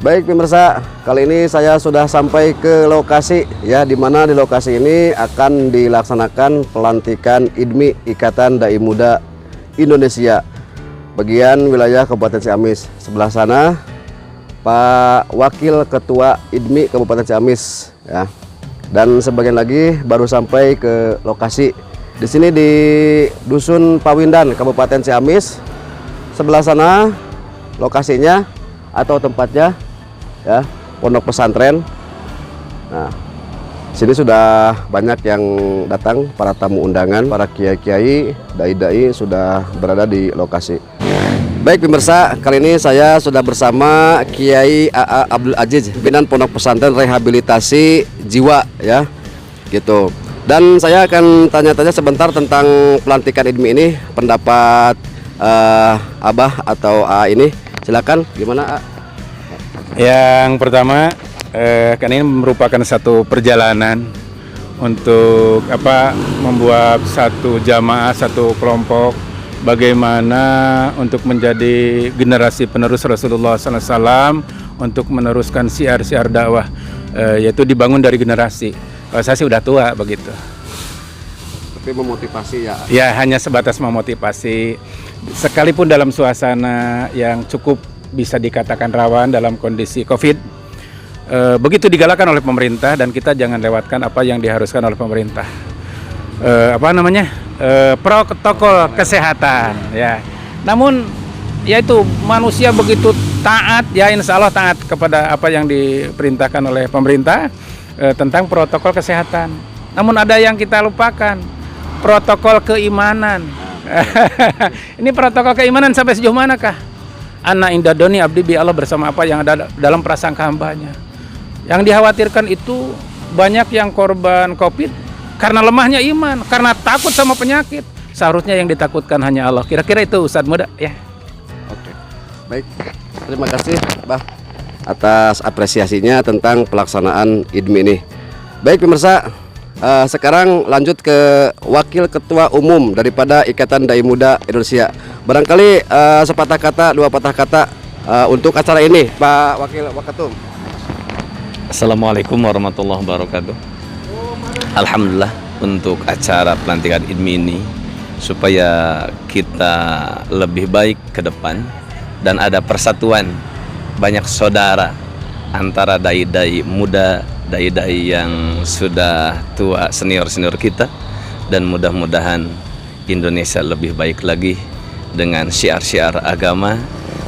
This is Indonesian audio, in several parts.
Baik pemirsa, kali ini saya sudah sampai ke lokasi ya, di mana di lokasi ini akan dilaksanakan pelantikan IDMI Ikatan Dai Muda Indonesia bagian wilayah Kabupaten Ciamis. Sebelah sana Pak Wakil Ketua IDMI Kabupaten Ciamis ya. Dan sebagian lagi baru sampai ke lokasi. Di sini di Dusun Pawindan, Kabupaten Ciamis. Sebelah sana lokasinya atau tempatnya ya, pondok pesantren. Nah, sini sudah banyak yang datang, para tamu undangan, para kiai-kiai, dai-dai sudah berada di lokasi. Baik pemirsa, kali ini saya sudah bersama Kiai A.A. Abdul Aziz, pimpinan Pondok Pesantren Rehabilitasi Jiwa ya, gitu. Dan saya akan tanya-tanya sebentar tentang pelantikan IDMI ini, pendapat Abah atau A ini. Silakan, gimana A? Yang pertama, kan ini merupakan satu perjalanan untuk membuat satu jamaah, satu kelompok, bagaimana untuk menjadi generasi penerus Rasulullah SAW, untuk meneruskan syiar-syiar dakwah, yaitu dibangun dari generasi. Kalau saya sih udah tua begitu. Tapi memotivasi ya? Ya, hanya sebatas memotivasi. Sekalipun dalam suasana yang cukup bisa dikatakan rawan dalam kondisi COVID, begitu digalakan oleh pemerintah, dan kita jangan lewatkan apa yang diharuskan oleh pemerintah. Protokol kesehatan ya. Namun yaitu manusia begitu taat ya, insya Allah taat kepada apa yang diperintahkan oleh pemerintah tentang protokol kesehatan. Namun ada yang kita lupakan, protokol keimanan. Ini protokol keimanan sampai sejauh manakah? Ana inda doni abdi bi Allah, bersama apa yang ada dalam prasangka hambanya. Yang dikhawatirkan itu banyak yang korban COVID karena lemahnya iman, karena takut sama penyakit. Seharusnya yang ditakutkan hanya Allah. Kira-kira itu Ustadz Muda ya. Oke. Baik. Terima kasih Bah atas apresiasinya tentang pelaksanaan IDMI ini. Baik pemirsa, sekarang lanjut ke Wakil Ketua Umum daripada Ikatan Dai Muda Indonesia. Barangkali sepatah kata, dua patah kata untuk acara ini, Pak Wakil Wakatum. Assalamualaikum warahmatullahi wabarakatuh. Alhamdulillah untuk acara pelantikan IDMI ini, supaya kita lebih baik ke depan dan ada persatuan, banyak saudara antara dai-dai muda, dai-dai yang sudah tua, senior-senior kita, dan mudah-mudahan Indonesia lebih baik lagi dengan syiar-syiar agama,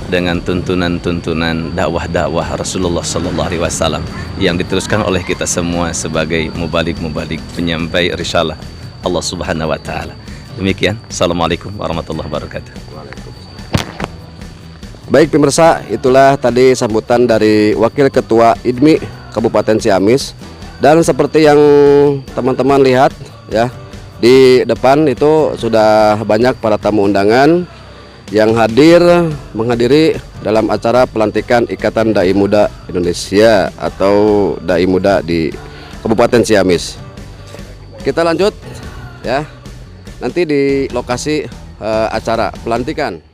dengan tuntunan-tuntunan dakwah-dakwah Rasulullah SAW yang diteruskan oleh kita semua sebagai mubalik-mubalik penyampai risalah Allah Subhanahu wa Ta'ala. Demikian, Assalamualaikum warahmatullahi wabarakatuh. Baik pemirsa, itulah tadi sambutan dari Wakil Ketua IDMI Kabupaten Ciamis. Dan seperti yang teman-teman lihat ya, di depan itu sudah banyak para tamu undangan yang menghadiri dalam acara pelantikan Ikatan Dai Muda Indonesia atau Dai Muda di Kabupaten Ciamis. Kita lanjut ya, nanti di lokasi acara pelantikan.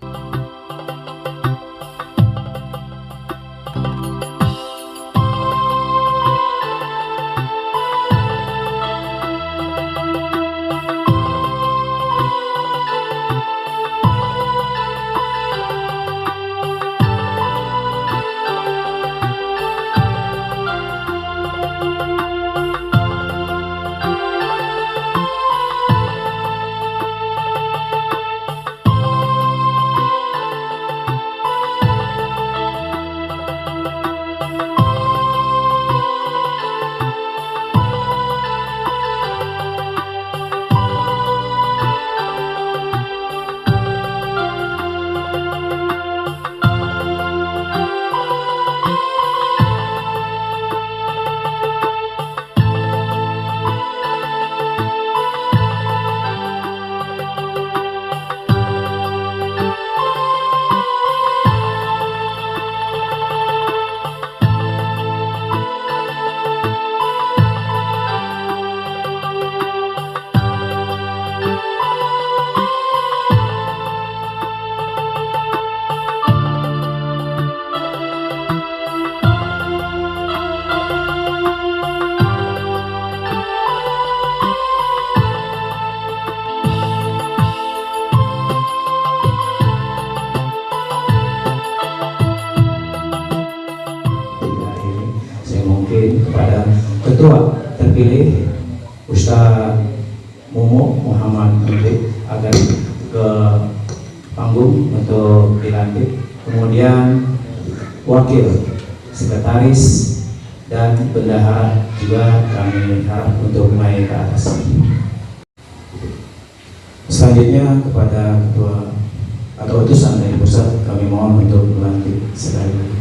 Ketua terpilih Ustaz Mumu Muhammad Menteri akan ke panggung untuk dilantik. Kemudian wakil sekretaris dan bendahara juga kami harap untuk naik ke atas. Selanjutnya kepada ketua atau utusan dari pusat kami mohon untuk melantik sekali lagi.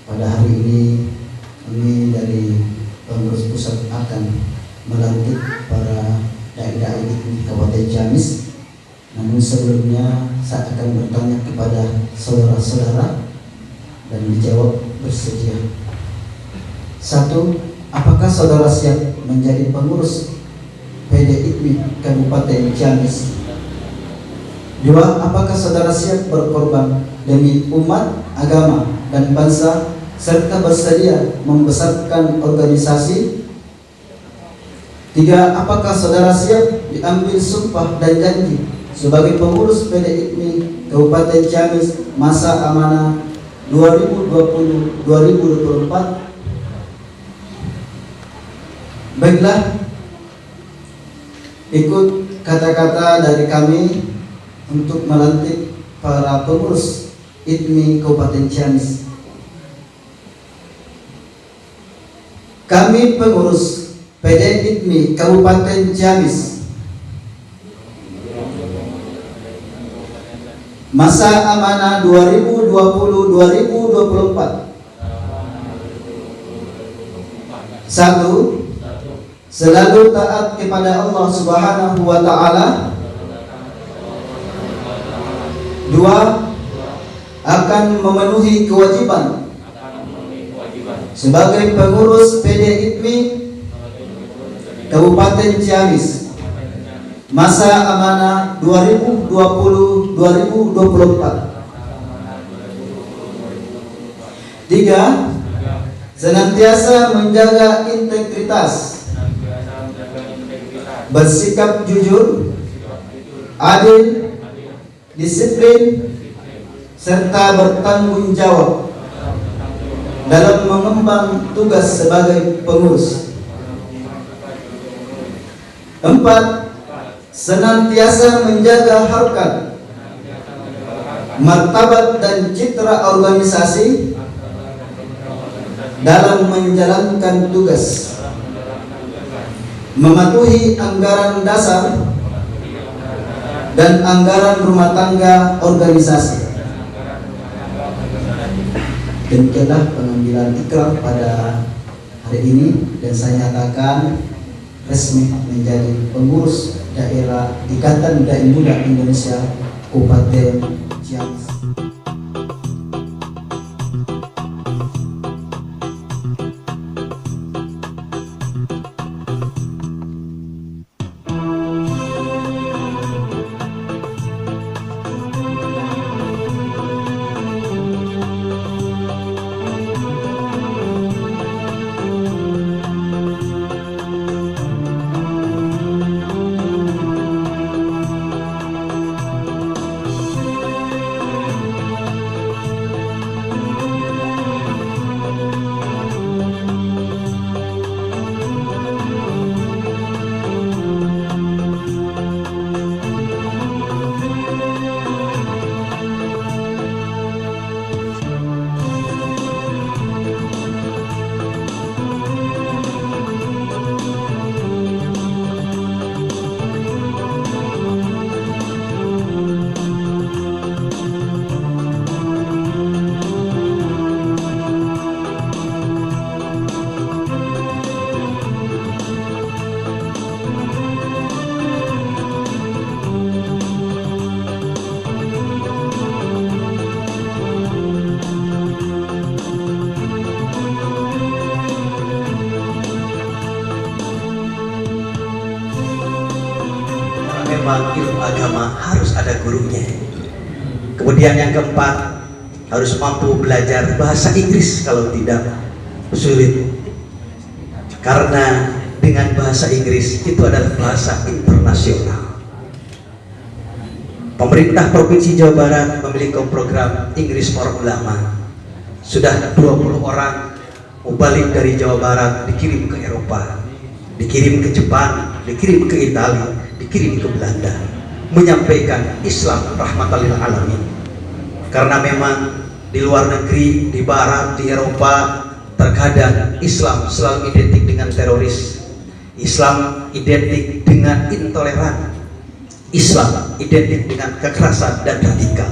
Pada hari ini kami dari pengurus pusat akan melantik para dai-dai di Kabupaten Ciamis. Namun sebelumnya saya akan bertanya kepada saudara-saudara dan dijawab bersedia. 1. Apakah saudara siap menjadi pengurus PDIPMI Kabupaten Ciamis? 2. Apakah saudara siap berkorban demi umat, agama, dan bangsa serta bersedia membesarkan organisasi? 3. Apakah saudara siap diambil sumpah dan janji sebagai pengurus PDIPMI Kabupaten Ciamis masa amanah 2020-2024? Baiklah, ikut kata-kata dari kami untuk melantik para pengurus IPMI Kabupaten Ciamis. Kami pengurus PDIPMI Kabupaten Ciamis masa amanah 2020-2024. 1. Selalu taat kepada Allah Subhanahu wa Ta'ala. 2. Akan memenuhi kewajiban sebagai pengurus PDIPMI Kabupaten Ciamis masa amanah 2020-2024. 3. Senantiasa menjaga integritas, bersikap jujur, adil, disiplin, serta bertanggung jawab dalam mengemban tugas sebagai pengurus. 4. Senantiasa menjaga harkat, martabat, dan citra organisasi dalam menjalankan tugas, mematuhi anggaran dasar dan anggaran rumah tangga organisasi. Demikianlah pengambilan ikrar pada hari ini, dan saya nyatakan resmi menjadi pengurus daerah Ikatan Dai Muda Indonesia Kabupaten Ciamis. Memang ilmu agama harus ada gurunya. Kemudian yang keempat, harus mampu belajar bahasa Inggris, kalau tidak sulit. Karena dengan bahasa Inggris itu adalah bahasa internasional. Pemerintah Provinsi Jawa Barat memiliki program Inggris for Ulama. Sudah 20 orang mubalik dari Jawa Barat dikirim ke Eropa, dikirim ke Jepang, dikirim ke Italia, dikirim ke Belanda, menyampaikan Islam rahmatan lil alamin. Karena memang di luar negeri, di Barat, di Eropa, terkadang Islam selalu identik dengan teroris, Islam identik dengan intoleran, Islam identik dengan kekerasan dan radikal.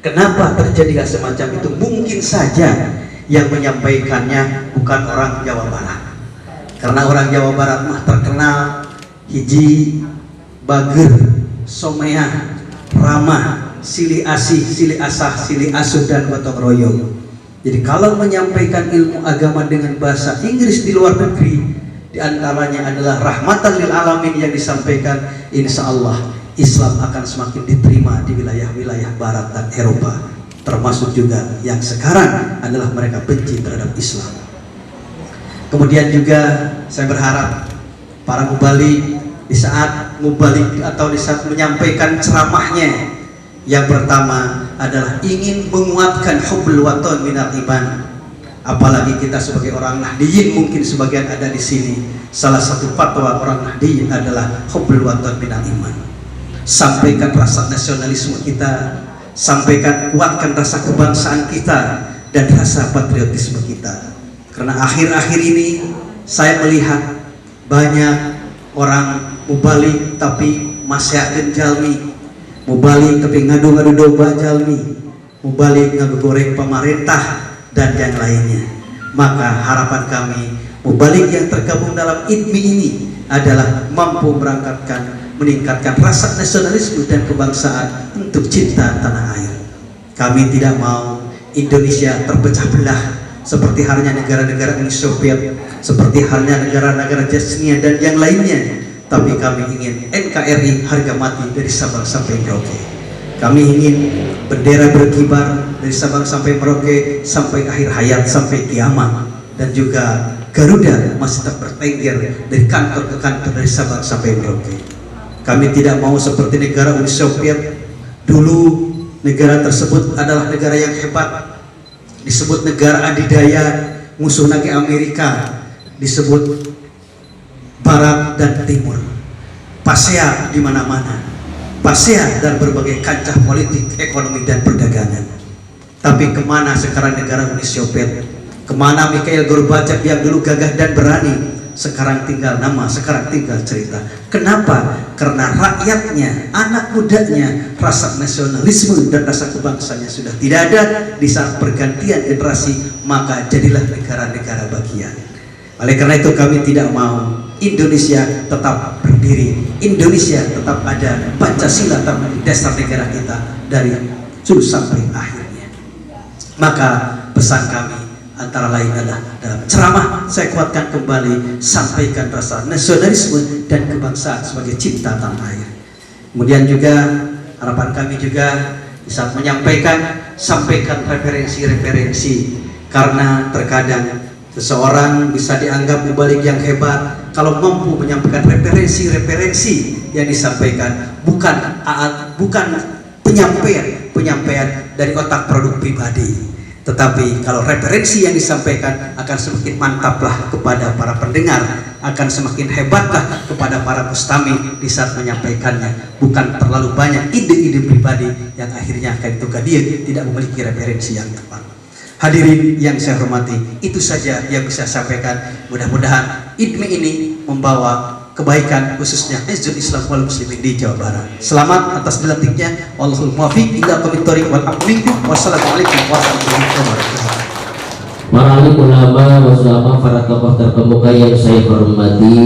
Kenapa terjadi semacam itu? Mungkin saja yang menyampaikannya bukan orang Jawa Barat, karena orang Jawa Barat mah terkenal hiji bager, someah, ramah, silih asih, silih asah, silih asuh, dan gotong royong. Jadi kalau menyampaikan ilmu agama dengan bahasa Inggris di luar negeri, diantaranya adalah rahmatan lil alamin yang disampaikan, insya Allah Islam akan semakin diterima di wilayah-wilayah Barat dan Eropa, termasuk juga yang sekarang adalah mereka benci terhadap Islam. Kemudian juga saya berharap para mubalik di saat mubalik atau di saat menyampaikan ceramahnya, yang pertama adalah ingin menguatkan hubbul waton minal iman. Apalagi kita sebagai orang Nahdiyin, mungkin sebagian ada di sini, salah satu fatwa orang Nahdiyin adalah hubbul waton minal iman. Sampaikan rasa nasionalisme kita, sampaikan, kuatkan rasa kebangsaan kita dan rasa patriotisme kita. Karena akhir-akhir ini saya melihat banyak orang mubalik tapi masyakin jalmi, mubalik tapi ngadu-ngadu domba jalmi, mubalik ngegoreng pemerintah dan yang lainnya. Maka harapan kami mubalik yang tergabung dalam IDMI ini adalah mampu meningkatkan rasa nasionalisme dan kebangsaan untuk cinta tanah air. Kami tidak mau Indonesia terpecah belah seperti halnya negara-negara Uni Soviet, seperti halnya negara-negara Chechnya dan yang lainnya. Tapi kami ingin NKRI harga mati dari Sabang sampai Merauke. Kami ingin bendera berkibar dari Sabang sampai Merauke, sampai akhir hayat, sampai kiamat. Dan juga Garuda masih tetap bertengger dari kantor ke kantor dari Sabang sampai Merauke. Kami tidak mau seperti negara Uni Soviet. Dulu negara tersebut adalah negara yang hebat, disebut negara adidaya, musuh nagi Amerika, disebut Barat dan Timur, pasea di mana-mana, pasea dan berbagai kancah politik, ekonomi dan perdagangan. Tapi kemana sekarang negara Uni Soviet? Kemana Mikhail Gorbachev yang dulu gagah dan berani? Sekarang tinggal nama, sekarang tinggal cerita. Kenapa? Karena rakyatnya, anak mudanya, rasa nasionalisme dan rasa kebangsanya sudah tidak ada. Di saat pergantian generasi, maka jadilah negara-negara bagian. Oleh karena itu kami tidak mau Indonesia tetap berdiri, Indonesia tetap ada, Pancasila tetap di dasar negara kita dari ujung sampai akhirnya. Maka pesan kami antara lain adalah dalam ceramah saya kuatkan kembali, sampaikan rasa nasionalisme dan kebangsaan sebagai cinta tanah air. Kemudian juga harapan kami juga bisa menyampaikan, sampaikan referensi-referensi, karena terkadang seseorang bisa dianggap mubalik yang hebat kalau mampu menyampaikan referensi-referensi yang disampaikan bukan penyampaian dari otak produk pribadi, tetapi kalau referensi yang disampaikan akan semakin mantaplah kepada para pendengar, akan semakin hebatlah kepada para mustami di saat menyampaikannya. Bukan terlalu banyak ide-ide pribadi yang akhirnya akan juga dia tidak memiliki referensi yang tepat. Hadirin yang saya hormati, itu saja yang bisa saya sampaikan. Mudah-mudahan IDMI ini membawa kebaikan khususnya Hizbul Islam wal Muslimin di Jawa Barat. Selamat atas dilantiknya. Wallahul muwaffiq ila aqwamit thoriq wal aqwamit. Wassalamualaikum warahmatullahi wabarakatuh. Para alim ulama wasulama, para tokoh terkemuka yang saya hormati,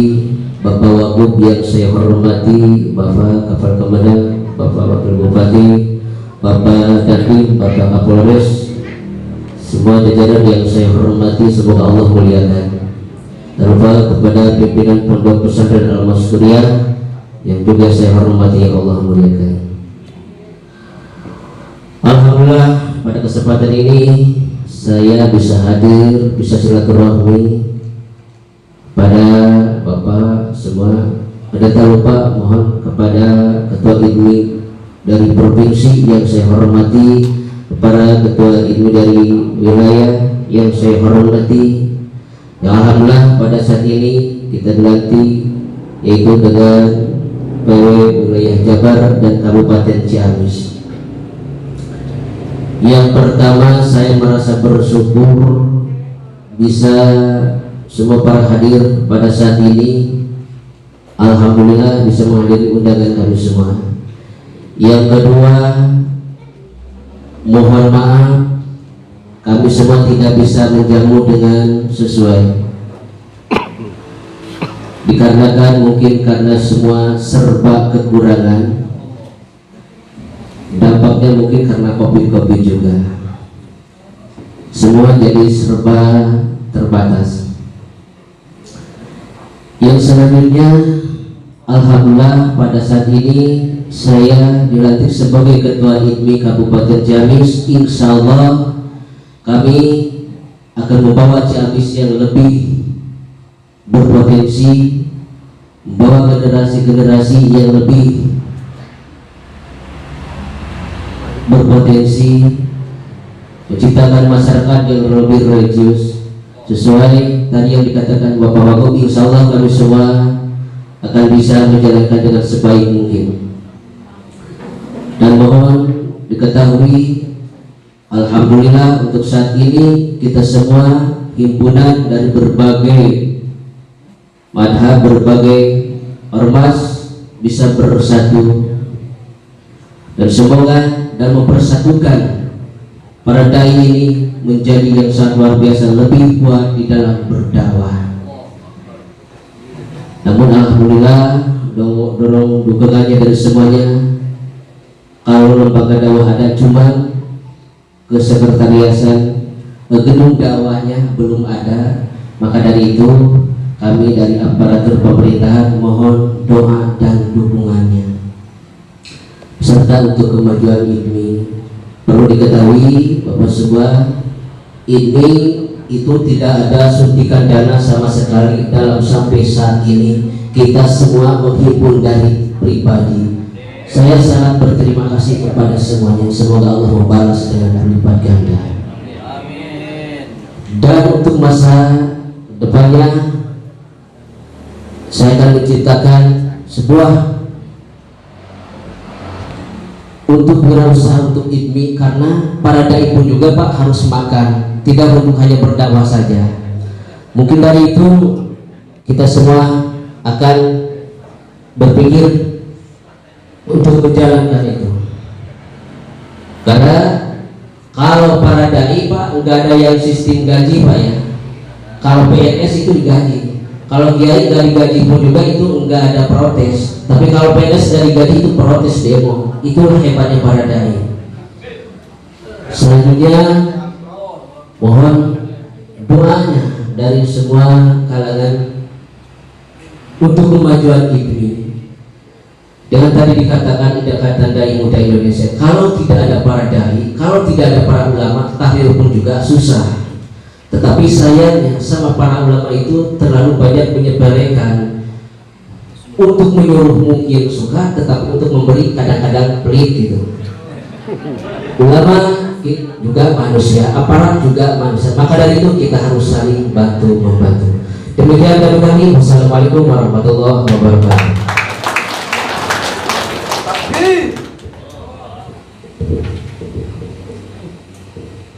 Bapak Wagub yang saya hormati, Bapak Kapal Komandan, Bapak Wakil Bupati, Bapak Dandim, Bapak Kapolres, semua jajaran yang saya hormati, semoga Allah muliakan. Terutama kepada pimpinan Pondok Pesantren Al-Masturiyah yang juga saya hormati, yang Allah muliakan. Alhamdulillah pada kesempatan ini saya bisa hadir, bisa silaturahmi pada Bapak lupa mohon kepada Ketua IDMI dari provinsi yang saya hormati, kepada Ketua IDMI dari wilayah yang saya hormati. Ya, alhamdulillah pada saat ini kita dilantik yaitu dengan PW wilayah Jabar dan Kabupaten Ciamis. Yang pertama, saya merasa bersyukur bisa semua para hadir pada saat ini. Alhamdulillah bisa menghadiri undangan kami semua. Yang kedua, mohon maaf kami semua tidak bisa menjamu dengan sesuai, dikarenakan mungkin karena semua serba kekurangan. Dampaknya mungkin karena kopi-kopi juga, semua jadi serba terbatas. Yang selanjutnya, alhamdulillah pada saat ini saya dilantik sebagai Ketua IDMI Kabupaten Ciamis. Insya Allah kami akan membawa Ciamis yang lebih berpotensi, membawa generasi-generasi yang lebih berpotensi, menciptakan masyarakat yang lebih religius sesuai tadi yang dikatakan Bapak Wagub. Insya Allah kami semua akan bisa menjalankan dengan sebaik mungkin. Dan mohon diketahui, alhamdulillah untuk saat ini kita semua himpunan dari berbagai madhab, berbagai ormas bisa bersatu, dan semoga dan mempersatukan para dai ini menjadi yang sangat luar biasa, lebih kuat di dalam berdakwah. Namun alhamdulillah dorong dukungannya dari semuanya. Kalau lembaga dakwah ada cuma kesekretariasan, gedung dakwahnya belum ada, maka dari itu kami dari aparatur pemerintahan mohon doa dan dukungannya serta untuk kemajuan IDMI. Perlu diketahui Bapak semua, IDMI itu tidak ada suntikan dana sama sekali dalam sampai saat ini. Kita semua menghimpun dari pribadi. Saya sangat berterima kasih kepada semuanya. Semoga Allah membalas dengan berlipat ganda. Dan untuk masa depannya, saya akan menciptakan sebuah untuk wirausaha untuk IDMI, karena para dai pun juga Pak harus makan, tidak untuk hanya berdakwah saja. Mungkin dari itu kita semua akan berpikir untuk menjalankan itu, karena kalau para dai Pak nggak ada yang sistem gaji Pak ya. Kalau PNS itu digaji, kalau kiai dari gaji pun juga itu nggak ada protes. Tapi kalau PNS dari gaji itu protes, demo. Itulah hebatnya para dai. Selanjutnya mohon doanya dari semua kalangan untuk kemajuan IDMI. Dengan tadi dikatakan Ikatan Dai Muda Indonesia, kalau tidak ada para dai, kalau tidak ada para ulama, tahrir pun juga susah. Tetapi sayangnya sama para ulama itu terlalu banyak menyebarkan, untuk menyuruh mungkin suka, tetapi untuk memberi kadang-kadang pelit gitu. Ulama juga manusia, aparat juga manusia, maka dari itu kita harus saling bantu membantu. Demikian dari kami. Wassalamualaikum warahmatullahi wabarakatuh.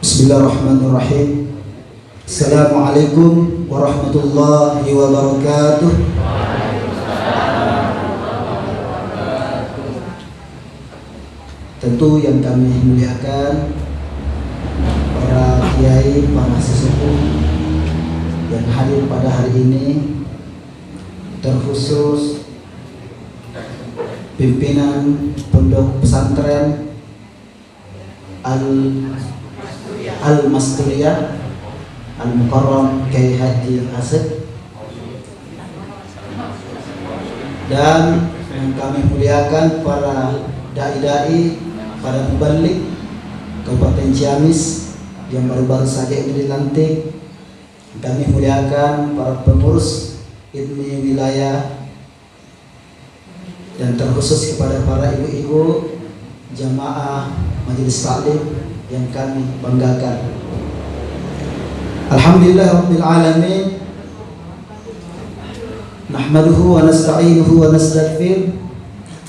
Bismillahirrahmanirrahim. Assalamualaikum warahmatullahi wabarakatuh. Tentu yang kami muliakan para kiai, para sesepuh yang hadir pada hari ini, terkhusus pimpinan Pondok Pesantren Al-Masturiyah Al-Mukarram Kiai Haji Asep, dan yang kami muliakan para dai-dai, para mubalik Kabupaten Ciamis yang baru-baru saja ini dilantik. Kami muliakan para pengurus IDMI wilayah dan terkhusus kepada para ibu-ibu jamaah majelis taklim yang kami banggakan. Alhamdulillah rabbil alamin, nahmaduhu wa nasta'inuhu wa nastaghfir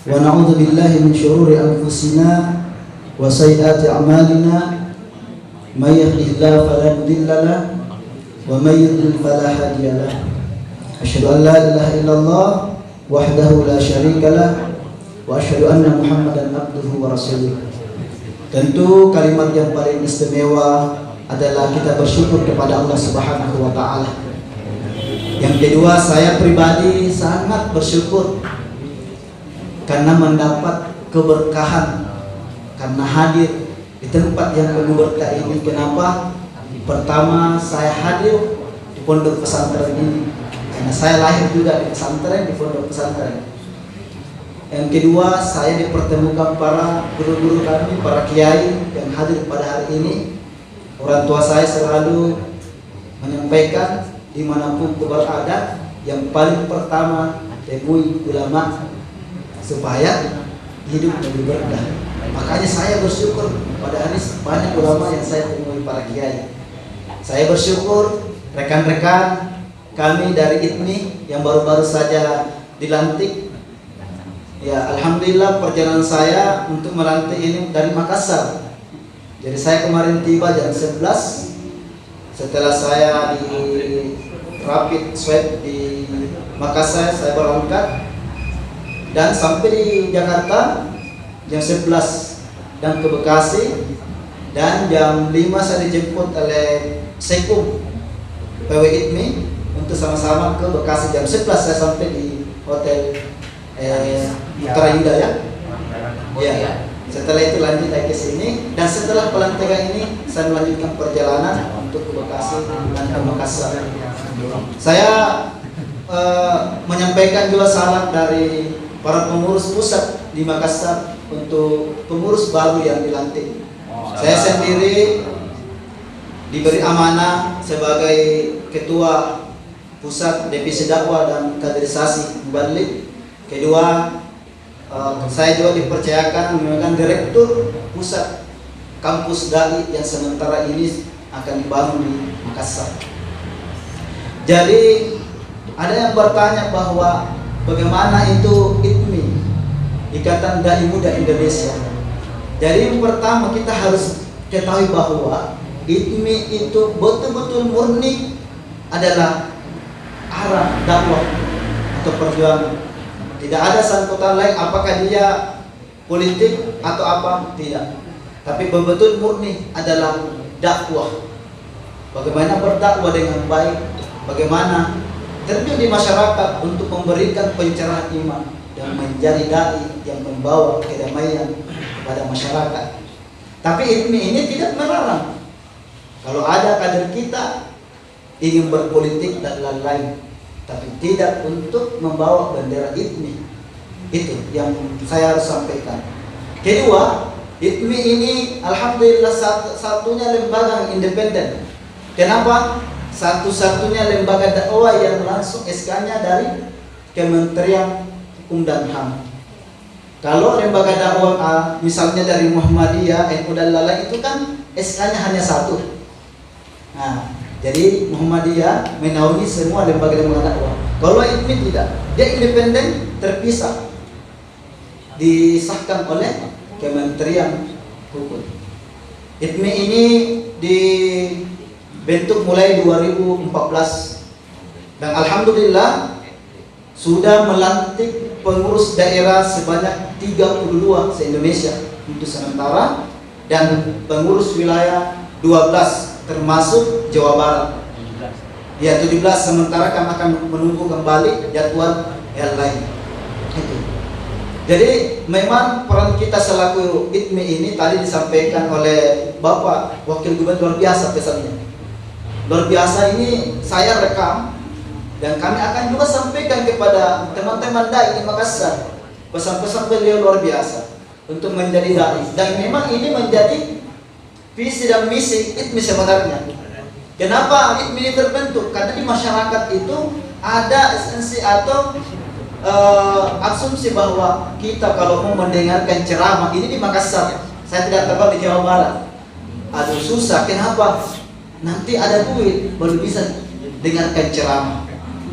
wa na'udzu billahi min syururi anfusina wa sayyiati a'malina, may yahdihillahu fala mudilla lahu wa may yudlil fala hadiya lahu. Asyhadu an la ilaha illallah wahdahu la syarika lah wa asyhadu anna Muhammadan abduhu wa rasuluh. Tentu kalimat yang paling istimewa adalah kita bersyukur kepada Allah Subhanahu wa taala. Yang kedua, saya pribadi sangat bersyukur karena mendapat keberkahan, karena hadir di tempat yang penuh berkah ini. Kenapa? Pertama, saya hadir di pondok pesantren ini karena saya lahir juga di pesantren, di pondok pesantren. Yang kedua, saya dipertemukan para guru-guru kami, para kiai yang hadir pada hari ini. Orang tua saya selalu menyampaikan dimanapun berada, yang paling pertama temui ulama supaya hidup lebih berkah. Makanya saya bersyukur pada hari ini banyak ulama yang saya temui, para kiai. Saya bersyukur rekan-rekan kami dari ITMI yang baru-baru saja dilantik. Ya, alhamdulillah perjalanan saya untuk melantik ini dari Makassar. Jadi saya kemarin tiba jam 11. Setelah saya di rapid swab di Makassar, saya berangkat dan sampai di Jakarta jam 11 dan ke Bekasi, dan jam 5 saya dijemput oleh Sekum PW ITMI untuk sama-sama ke Bekasi. Jam 11 saya sampai di hotel Mitra Indah ya. Ya. Setelah itu lanjut lagi ke sini, dan setelah pelantikan ini saya melanjutkan perjalanan untuk ke Bekasi dan ke Makassar. Saya menyampaikan juga salam dari para pengurus pusat di Makassar untuk pengurus baru yang dilantik. Saya sendiri diberi amanah sebagai ketua pusat divisi dakwah dan kaderisasi Mubalik. Kedua, saya juga dipercayakan memegang direktur pusat kampus dai yang sementara ini akan dibangun di Makassar. Jadi ada yang bertanya bahwa bagaimana itu ITMI, Ikatan Dai Muda Indonesia. Jadi yang pertama kita harus ketahui bahwa ITMI itu betul-betul murni adalah arah dakwah atau perjuangan. Tidak ada sangkutan lain apakah dia politik atau apa, tidak. Tapi betul-betul murni adalah dakwah. Bagaimana berdakwah dengan baik, bagaimana terjun di masyarakat untuk memberikan pencerahan iman dan menjadi dai yang membawa kedamaian kepada masyarakat. Tapi ITMI ini tidak melarang kalau ada kader kita ingin berpolitik dan lain-lain, tapi tidak untuk membawa bendera ITMI. Itu yang saya harus sampaikan. Kedua, ITMI ini alhamdulillah satunya lembaga yang independen. Kenapa? Satu-satunya lembaga dakwah yang langsung SK-nya dari Kementerian Hukum dan HAM. Kalau lembaga dakwah misalnya dari Muhammadiyah, NU dan lain-lain itu kan SK-nya hanya satu. Nah, jadi Muhammadiyah menaungi semua lembaga-lembaga dakwah. Kalau ITMI tidak, dia independen, terpisah, disahkan oleh Kementerian Hukum. ITMI ini dibentuk mulai 2014 dan alhamdulillah sudah melantik pengurus daerah sebanyak 32 se-Indonesia untuk sementara, dan pengurus wilayah 12 termasuk Jawa Barat. Ya 17, sementara kami akan menunggu kembali jadwal yang lain. Jadi memang peran kita selaku ITMI ini tadi disampaikan oleh Bapak Wakil Gubernur, luar biasa pesannya. Luar biasa ini saya rekam dan kami akan juga sampaikan kepada teman-teman dai di Makassar. Pesan-pesan beliau luar biasa untuk menjadi dai, dan memang ini menjadi visi dan misi ITMI sebenarnya. Kenapa ITMI ini terbentuk? Karena di masyarakat itu ada esensi atau asumsi bahwa kita kalau mau mendengarkan ceramah ini di Makassar, saya tidak tahu di Jawa Barat, aduh susah. Kenapa? Nanti ada duit baru bisa dengarkan ceramah.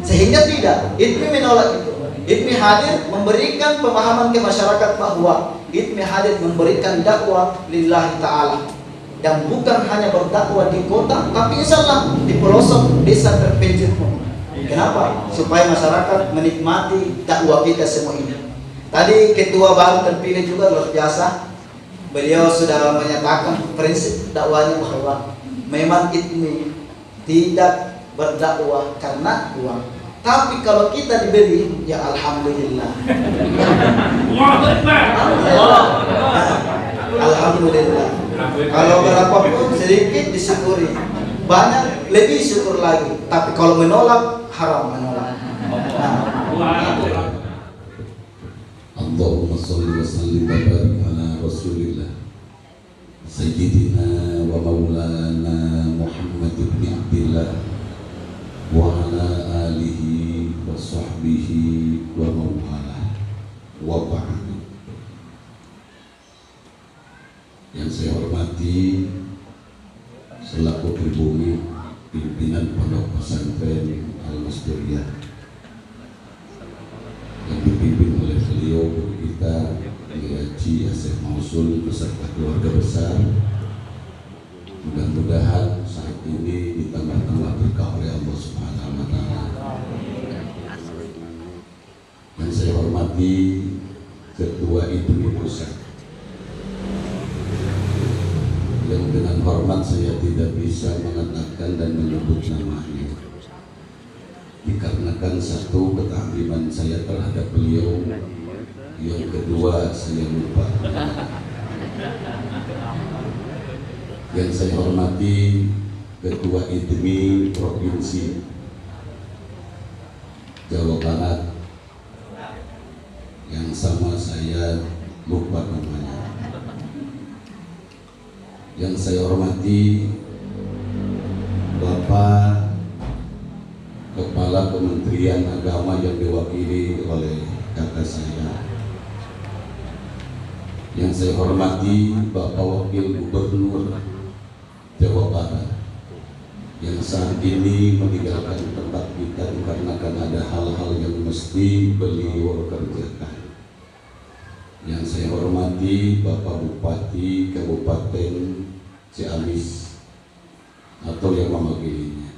Sehingga tidak, IDMI menolak itu. IDMI hadir memberikan pemahaman ke masyarakat bahwa IDMI hadir memberikan dakwah lillahi ta'ala, dan bukan hanya berdakwah di kota, tapi insya Allah di pelosok desa terpencil pun. Kenapa? Supaya masyarakat menikmati dakwah kita semua ini. Tadi ketua baru terpilih juga luar biasa. Beliau sudah menyatakan prinsip dakwahnya bahwa memang IDMI tidak berdakwah karena uang. Tapi kalau kita diberi, ya alhamdulillah. Alhamdulillah. Kalau berapapun sedikit disyukuri, banyak lebih syukur lagi. Tapi kalau menolak, haram menolak. Allahumma sholli wa sallim wa barik ala Rasulillah Sayyidina wa maulana Muhammad ibn Abdillah wa ala alihi wa sahbihi wa mawalah wa ba'du. Yang saya hormati selaku pribumi pimpinan Pondok Pesantren Al-Masturiyah yang dipimpin oleh beliau kita Haji Asef Mausul beserta keluarga besar. Mudah-mudahan saat ini ditambah-tambah berkah oleh Allah Subhanahu wa Ta'ala. Yang saya hormati Ketua IDMI Pusat, yang dengan hormat saya tidak bisa mengatakan dan menyebut namanya, dikarenakan satu, ketakliman saya terhadap beliau, yang kedua saya lupa. Yang saya hormati Ketua IDMI Provinsi Jawa Barat, yang sama saya lupa namanya. Yang saya hormati Bapak Kepala Kementerian Agama yang diwakili oleh kakak saya. Yang saya hormati Bapak Wakil Gubernur Jawa Barat yang saat ini meninggalkan tempat kita dikarenakan ada hal-hal yang mesti beliau kerjakan. Yang saya hormati Bapak Bupati Kabupaten Ciamis atau yang mewakilinya,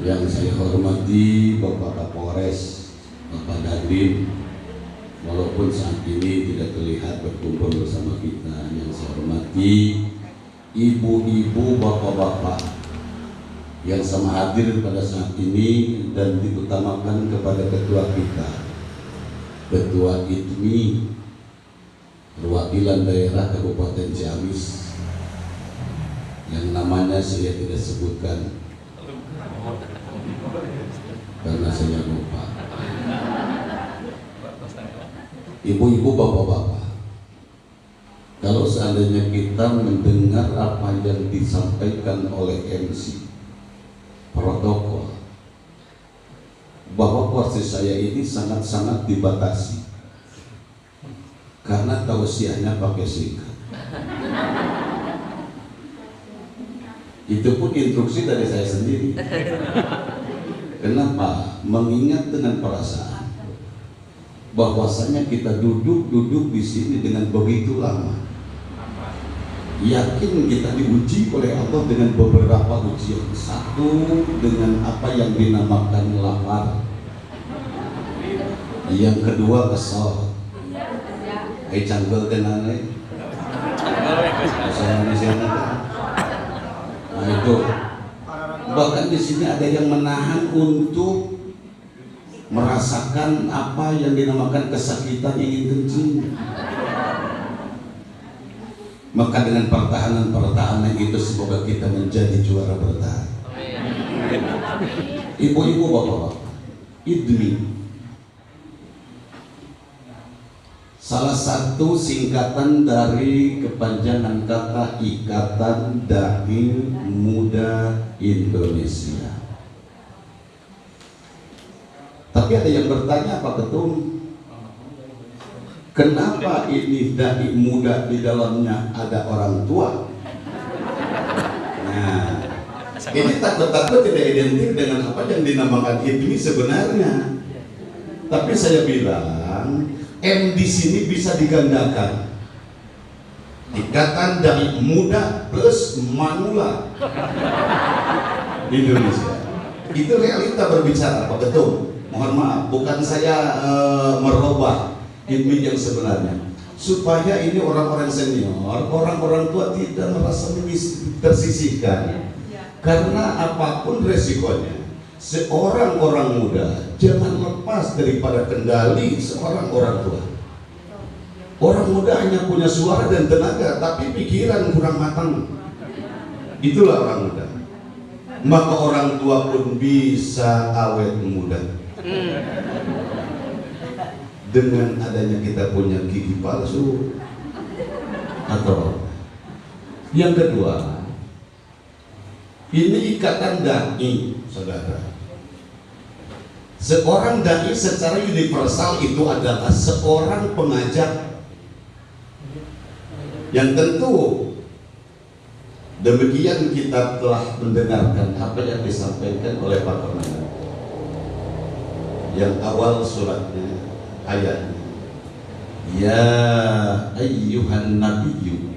yang saya hormati Bapak Kapolres, Bapak Dandim, walaupun saat ini tidak terlihat berkumpul bersama kita. Yang saya hormati ibu-ibu, bapak-bapak yang sama hadir pada saat ini, dan diutamakan kepada ketua kita, Ketua IDMI Perwakilan Daerah Kabupaten Ciamis, yang namanya saya tidak sebutkan karena saya lupa. Ibu-ibu, bapak-bapak, kalau seandainya kita mendengar apa yang disampaikan oleh MC protokol, bahwa porsi saya ini sangat-sangat dibatasi karena tausiahnya pakai singkat. Itu pun instruksi dari saya sendiri. Kenapa? Mengingat dengan perasaan bahwasanya kita duduk di sini dengan begitu lama. Yakin kita diuji oleh Allah dengan beberapa ujian. Satu, dengan apa yang dinamakan lapar. Yang kedua, kesal. Cangkel tenang. Nah itu. Bahkan di sini ada yang menahan untuk merasakan apa yang dinamakan kesakitan ingin kencing. Maka dengan pertahanan itu semoga kita menjadi juara bertahan. Ibu-ibu, bapak-bapak, IDMI salah satu singkatan dari kepanjangan kata Ikatan Dai Muda Indonesia. Tapi ada yang bertanya, Pak Ketum, kenapa ini dai muda di dalamnya ada orang tua? Nah, ini takut-takut tidak identik dengan apa yang dinamakan ini sebenarnya. Tapi saya bilang, M di sini bisa digandakan. Ikatan Dai Muda plus Manula di Indonesia. Itu realita berbicara, Pak Ketum. Mohon maaf, bukan saya merubah ilmu yang sebenarnya. Supaya ini orang-orang senior, orang-orang tua tidak merasa tersisihkan. Karena apapun resikonya, seorang orang muda jangan lepas daripada kendali seorang orang tua. Orang muda hanya punya suara dan tenaga, tapi pikiran kurang matang. Itulah orang muda. Maka orang tua pun bisa awet muda. Dengan adanya kita punya gigi palsu. Atau yang kedua, ini ikatan dai, saudara. Seorang dai secara universal itu adalah seorang pengajak yang tentu demikian kita telah mendengarkan apa yang disampaikan oleh Pak Komandan. Yang awal suratnya, ayatnya, ya ayyuhan nabiyyu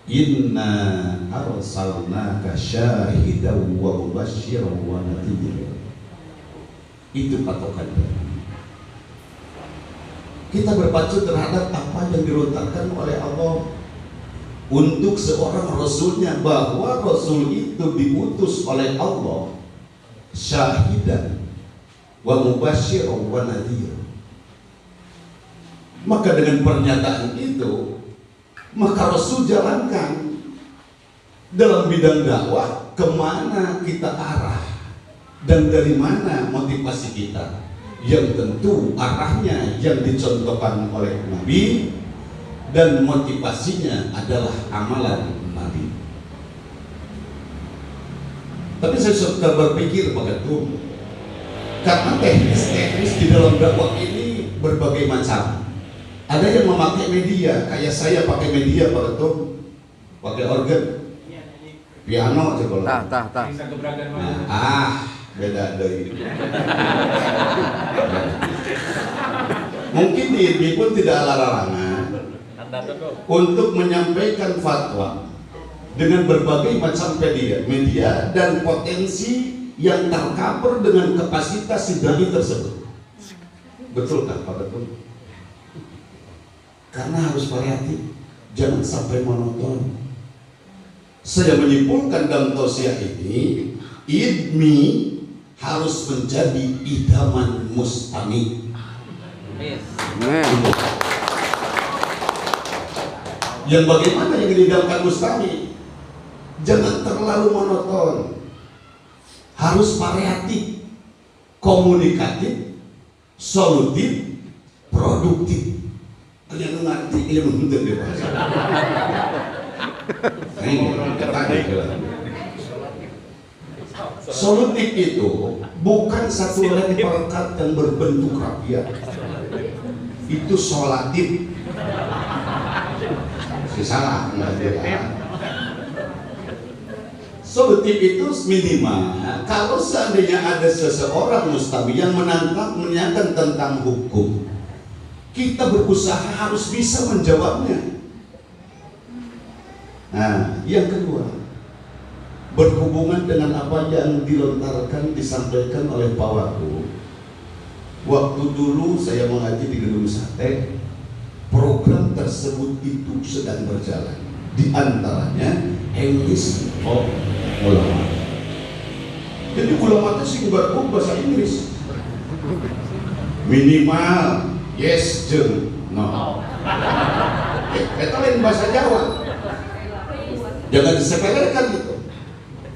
inna arsalnaka syahidan wa mubasysyiran wa nadhira. Itu patokannya. Kita berpacu terhadap apa yang dilontarkan oleh Allah untuk seorang rasulnya, bahwa rasul itu diutus oleh Allah syahidan wa mubasysyiran wa nadhira. Maka dengan pernyataan itu, maka Rasul jalankan dalam bidang dakwah kemana kita arah dan dari mana motivasi kita. Yang tentu arahnya yang dicontohkan oleh Nabi dan motivasinya adalah amalan Nabi. Tapi saya suka berpikir, Pak Ketum, karena teknis-teknis di dalam dakwah ini berbagai macam. Ada yang memakai media, kayak saya pakai media, Pak Ketum, pakai organ, piano aja kalau. Beda dari. Mungkin di IDMI pun tidak ada larangan untuk menyampaikan fatwa dengan berbagai macam media dan potensi yang tercover dengan kapasitas si dai tersebut. Betul kan, Pak Ketum? Karena harus variatif, jangan sampai monoton. Saya menyimpulkan dalam tausiah ini, IDMI harus menjadi idaman mustami. Yang bagaimana yang diidamkan mustami? Jangan terlalu monoton, harus variatif, komunikatif, solutif, produktif. Yang ngerti ilmu itu dia bahasa. Solutif itu bukan satu lempar kat yang berbentuk rapiat. Itu solatif. Salah enggak. Solutif itu minimal kalau seandainya ada seseorang mustami yang menanyakan tentang hukum, kita berusaha harus bisa menjawabnya. Nah, yang kedua, berhubungan dengan apa yang dilontarkan, disampaikan oleh Pak Wagub. Waktu dulu saya mengaji di Gedung Sate, program tersebut itu sedang berjalan. Di antaranya English of Ulama. Jadi ulama itu sih bahasa Inggris. Minimal yes, jeng, no. Itu lain bahasa Jawa. Jangan disepelekan itu.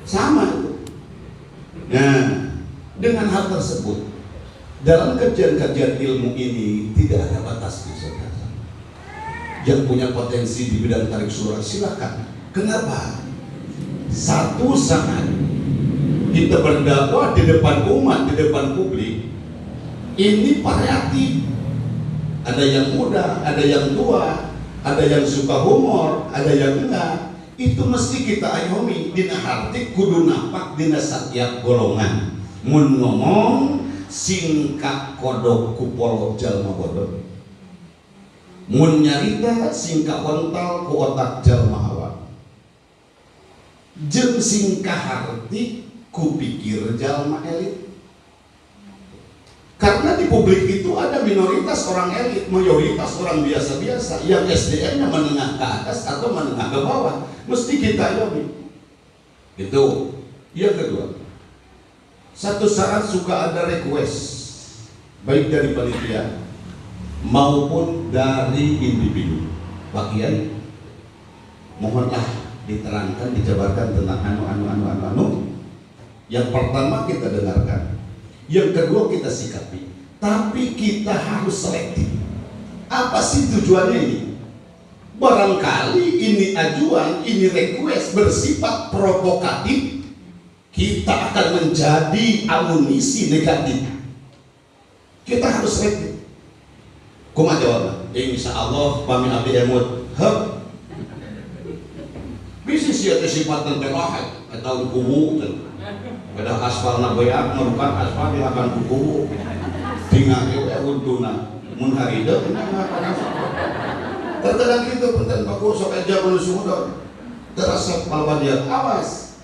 Sama itu. Nah, dengan hal tersebut, dalam kajian-kajian ilmu ini tidak ada batas, saudara. Yang punya potensi di bidang tarik suara silakan. Kenapa? Satu saat kita berdakwah di depan umat, di depan publik, Ini variatif. Ada yang muda, ada yang tua, ada yang suka humor, ada yang enggak. Itu mesti kita ayomi. Dina harti kudu napak dina setiap golongan. Mun ngomong singkat kodok kupolo jalma bodoh. Mun nyarita singkat ontal ku otak jalma awak. Jeung singkat harti ku pikir jalma elit. Karena di publik itu ada minoritas orang elit, mayoritas orang biasa-biasa yang SDM-nya menengah ke atas atau menengah ke bawah. Mesti kita yomi. Itu. Yang kedua, satu saat suka ada request baik dari panitia maupun dari individu. Pak Kiai, mohonlah diterangkan, dijabarkan tentang anu. Yang pertama kita dengarkan. Yang kedua kita sikapi, tapi kita harus selektif. Apa sih tujuannya ini? Barangkali ini ajuan, ini request bersifat provokatif, kita akan menjadi amunisi negatif. Kita harus selektif. Kumaha jawabnya? Insya Allah kami abdi emut. Bisa siapa sifat tenterahat atau kubu. Pada aspal na boyak merupakan aspal yang akan kuku tinggal ya untuna mun harida terkadang gitu punten Pak sok aja menuju muda terasa kalau dia awas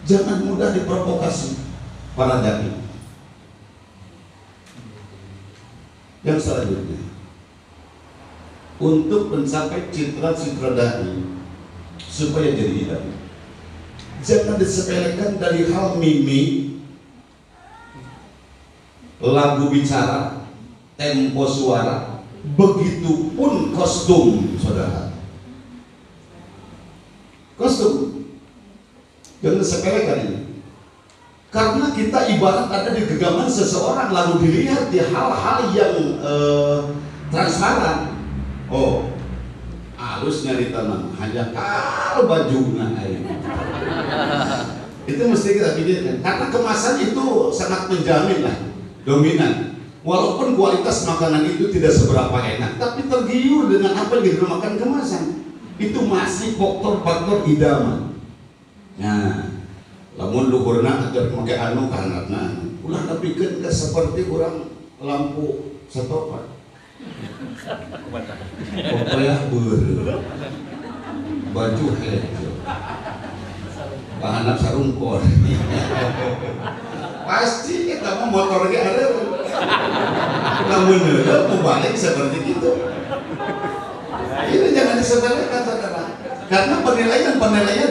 jangan mudah diprovokasi para dai. Yang selanjutnya untuk mencapai citra dai supaya jadi dai, jangan disepelekan dari hal mimik, lagu bicara, tempo suara, begitupun kostum, saudara. Kostum, jangan disepelekan ini. Karena kita ibarat ada di genggaman seseorang lalu dilihat di hal-hal yang transparan. Oh, halus nyari tanam hanya kalau bajunya itu mesti kita pikirkan karena kemasan itu sangat menjamin lah dominan walaupun kualitas makanan itu tidak seberapa enak tapi tergiur dengan apa yang dimakan kemasan itu masih faktor-faktor idaman. Nah lamun luhurna ajar pakai anu karena ulah nepikeun ke seperti orang lampu setopan pokoknya baju hijau bahan sarungkor pasti kita mau motornya ada namun mau balik seperti itu. Ini jangan disepelekan saudara karena penilaian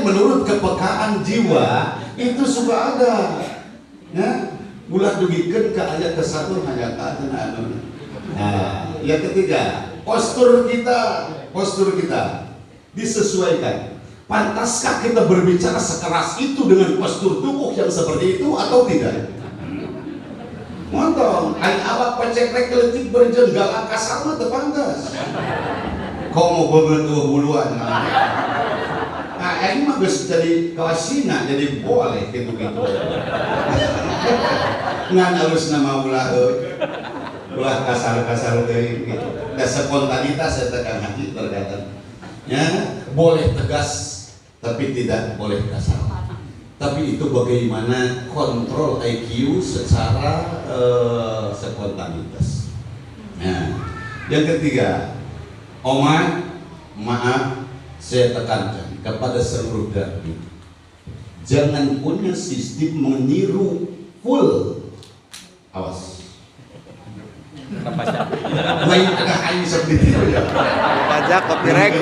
menurut kepekaan jiwa itu suka ada ya ulah dugikeun ka aya kesatuan hanya ka anu. Nah, yang ketiga, postur kita disesuaikan. Pantaskah kita berbicara sekeras itu dengan postur tubuh yang seperti itu atau tidak? Montong, ai awak pacekrek leutik berjenggal kasar mah teu pantes. Kau mau bebentuh buluan. Nah, ini mah geus jadi kawasina, jadi boleh gitu-gitu. Ngan alus nama ulah kasar-kasar dari gitu. Dan spontanitas saya tekan hati terkadang. Ya, boleh tegas tapi tidak boleh kasar. Tapi itu bagaimana kontrol IQ secara spontanitas. Nah, yang ketiga, maaf saya tekankan kepada seluruh dai, jangan punya sistem meniru full. Awas. Main tengah aing seperti itu ya. Pajak copyright.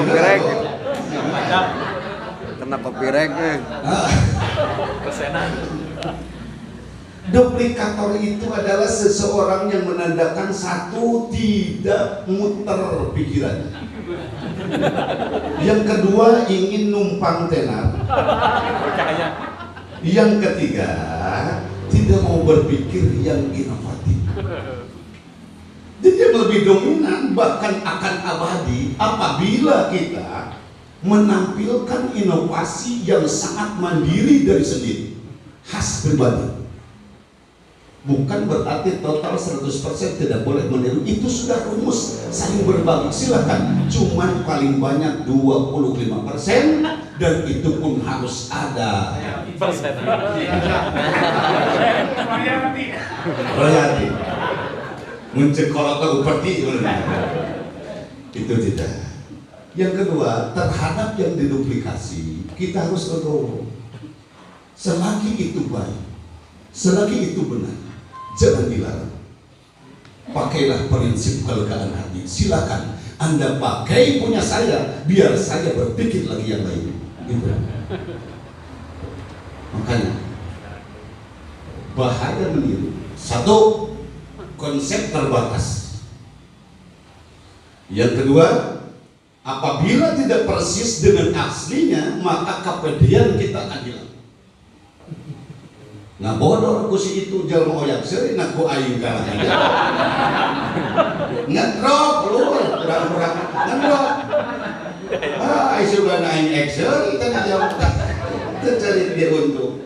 Kena copyright nih. Duplikator itu adalah seseorang yang menandakan satu tidak muter pikiran. Yang kedua ingin numpang tenar. Yang ketiga tidak mau berpikir yang inovatif. Jadi yang lebih dominan bahkan akan abadi apabila kita menampilkan inovasi yang sangat mandiri dari sendiri, khas pribadi. Bukan berarti total 100% tidak boleh meniru. Itu sudah rumus saling berbagi, silakan. Cuman paling banyak 25%, dan itu pun harus ada royalti. Mencekolot ke upeti itu tidak. Yang kedua, terhadap yang diduplikasi kita harus legowo. Selagi itu baik, selagi itu benar, jangan dilarang. Pakailah prinsip kelegaan hati. Silakan Anda pakai punya saya, biar saya berpikir lagi yang lain. Gitu. Makanya bahaya meniru. Satu, konsep terbatas. Yang kedua, apabila tidak persis dengan aslinya, maka kepedean kita akan hilang. Nah bodoh aku si itu jalma oyak sering aku aing kalah aja. Ngedrop lu, kurang-kurang ngedrop. Ah, isu gak aing action, kita jawab tercari dia untuk.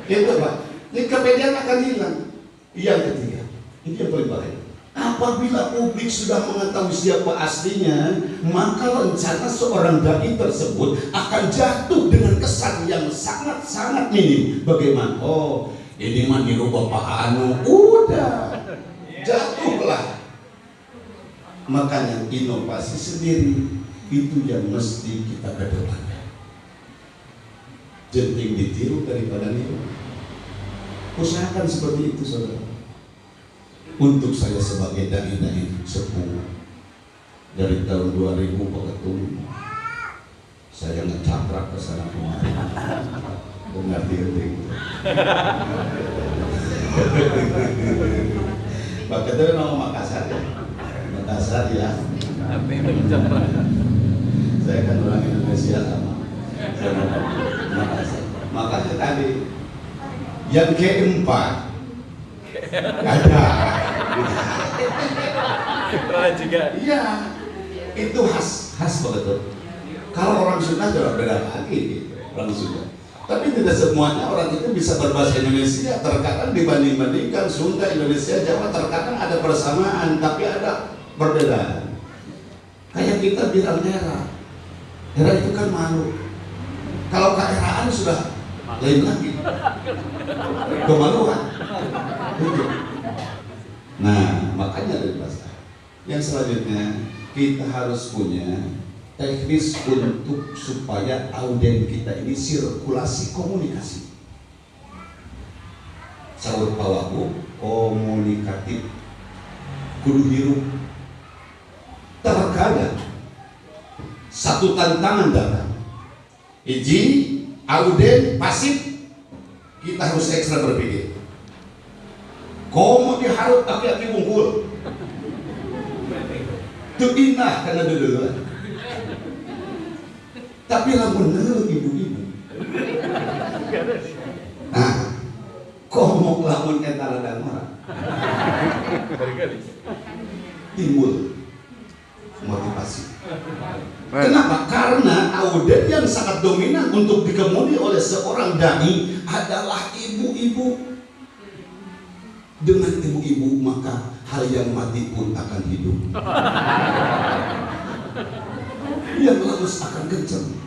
Itu Pak, ini kepedean akan hilang. Yang ketiga, ini yang paling bahaya. Apabila publik sudah mengetahui siapa aslinya, maka rencana seorang dai tersebut akan jatuh dengan kesan yang sangat-sangat minim. Bagaimana? Oh, ini mah niru Bapak Anu. Udah, jatuhlah. Makanya inovasi sendiri itu yang mesti kita kedepankan. Jenting ditiru daripada niru. Usahakan seperti itu, saudara. Untuk saya sebagai dai-dai sepuh dari tahun 2000 Ketum, saya ngecaprak ke sana kemari. Dengar diri. Maka itu nama Makassar ya. Makassar ya. Saya kan orang Indonesia sama Makassar. Makanya tadi yang keempat ada. Iya, itu khas banget tuh. Kalau orang Sunda juga beda lagi, gitu. Orang Sunda. Tapi tidak semuanya orang itu bisa berbahasa Indonesia. Terkadang dibanding-bandingkan Sunda, Indonesia, Jawa, terkadang ada persamaan, tapi ada perbedaan. Kayak kita bilang era itu kan malu. Kalau keeraan sudah lain lagi, kemaluan. Nah, makanya dari bahasa. Yang selanjutnya kita harus punya teknis untuk supaya audien kita ini sirkulasi komunikasi. Saur pawaku komunikatif, kudu hirup. Terkadang satu tantangan datang. Iji audien pasif, kita harus ekstra berpikir. Komo diharap aki-aki bungkul. Itu indah karena dulu. Tapi lamun ibu-ibu. Nah, komo lamun etala dan marah. Timbul motivasi. Kenapa? Karena audien yang sangat dominan untuk dikemudi oleh seorang dai adalah ibu-ibu. Dengan ibu-ibu maka hal yang mati pun akan hidup. Yang lemes akan kencang.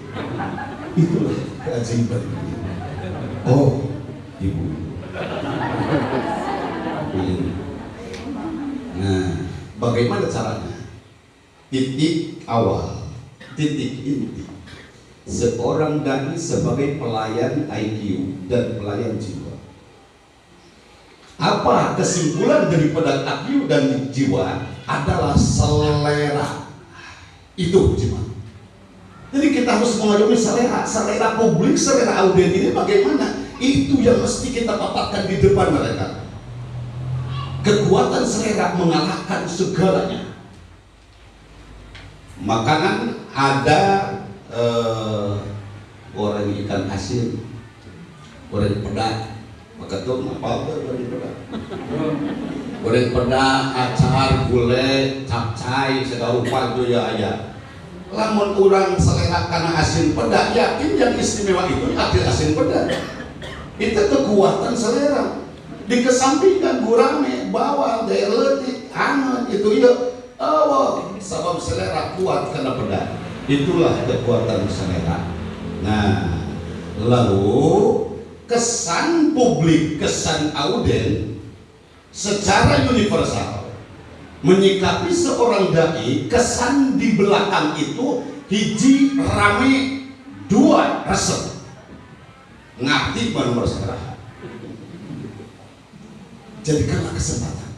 Itulah keajaiban. Oh, ibu. Nah, bagaimana caranya? Titik awal, titik inti. Seorang dai sebagai pelayan IQ dan pelayan jiwa. Apa kesimpulan daripada IQ dan jiwa adalah selera. Itu jiwa. Jadi kita harus mengayomi selera publik, selera audien ini bagaimana? Itu yang mesti kita paparkan di depan mereka. Kekuatan selera mengalahkan segalanya. Makanan ada goreng ikan asin, goreng pedas. Ketum apa goreng pedas, acar, gulai, capcay, segala rupa itu ya ayah. Lamun orang selera karena asin pedas, yakin yang istimewa itu asin asin pedas. Itu kekuatan selera. dikesampingkan gurame bawa daya letih hangat itu iya sabab selera kuat karena pedang. Itulah kekuatan selera. Nah, lalu kesan publik, kesan auden secara universal menyikapi seorang dai, kesan di belakang itu hiji rame, dua resep. Ngerti nomor sekarang. Jadikanlah kesempatan.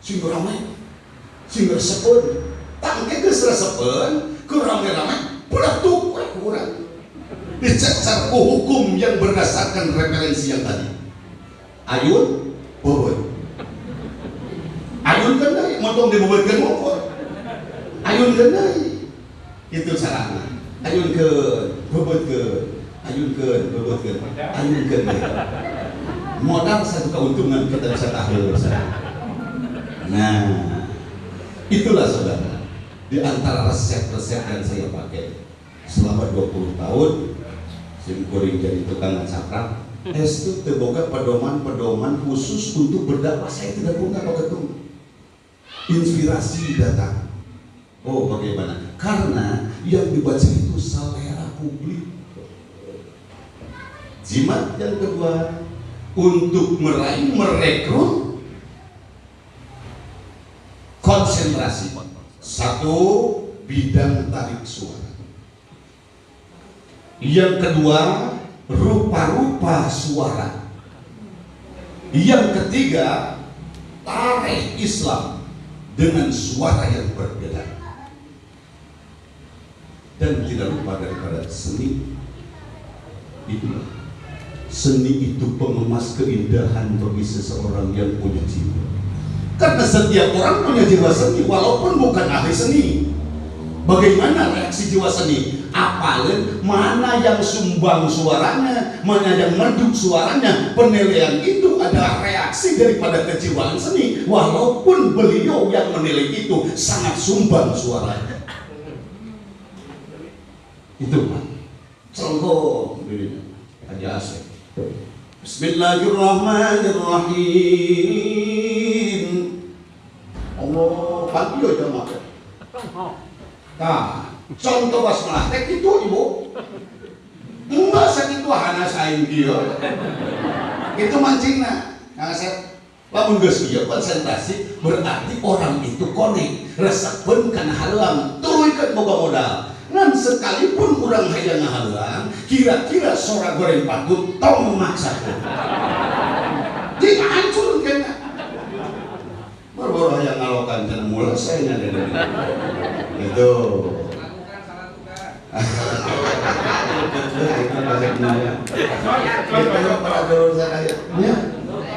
Sing rame, sing resepun, tangke geus resepun, ke rame-rame, pelatuk kurang. Dicecar hukum yang berdasarkan referensi yang tadi. Ayun, bobot. Ayun kan dai, motong dibobotkeun motor. Ayun kan dai. Itu carana. Ayun ke bobotkeun, ayun ke bobotkeun, ayun ke. Modal satu keuntungan kita bisa tahlil bersama. Nah, itulah saudara. Di antara resep-resep yang saya pakai selama 20 tahun, sim kuring jadi tukang ngacakrak. Itu terboga pedoman-pedoman khusus untuk berdakwah. Saya tidak punya begitu. Inspirasi datang. Oh, bagaimana? Karena yang dibaca itu selera publik. Jimat yang kedua, untuk meraih, merekrut konsentrasi. Satu, bidang tarik suara. Yang kedua, rupa-rupa suara. Yang ketiga, tarik Islam dengan suara yang berbeda. Dan tidak lupa daripada seni. Itulah seni itu pengemas keindahan bagi seseorang yang punya jiwa. Karena setiap orang punya jiwa seni walaupun bukan ahli seni. Bagaimana reaksi jiwa seni? Apalagi mana yang sumbang suaranya, mana yang merdu suaranya. Penilaian itu adalah reaksi daripada kejiwaan seni. Walaupun beliau yang menilai itu sangat sumbang suaranya. Itu Pak. Contoh dirinya aja asik. Bismillahirrahmanirrahim. Allah, pagi aja makan. Nah, contoh basmalah tek itu ibu. Enggak sakit wahana saing dia. Itu mancingna. Kang Asep, lamun geus ieu konsentrasi berarti orang itu konek, resepkeun kana halang, turuykeun boga modal. Ngan sekalipun kurang hayang ngahalang, kira-kira sora goreng patut tong memaksakan. Jadi hancur kena. Baru hayang ngalokan cenah mula saya nyada dari. Itu.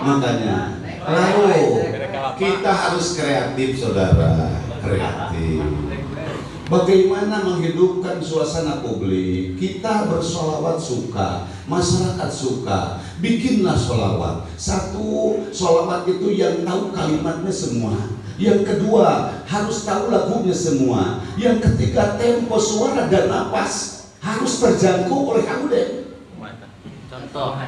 Makanya, lalu kita harus kreatif, saudara, kreatif. Bagaimana menghidupkan suasana publik? Kita bersolawat suka, masyarakat suka. Bikinlah solawat. Satu, solawat itu yang tahu kalimatnya semua. Yang kedua, harus tahu lagunya semua. Yang ketiga, tempo suara dan napas harus terjangkau oleh auden. Contoh.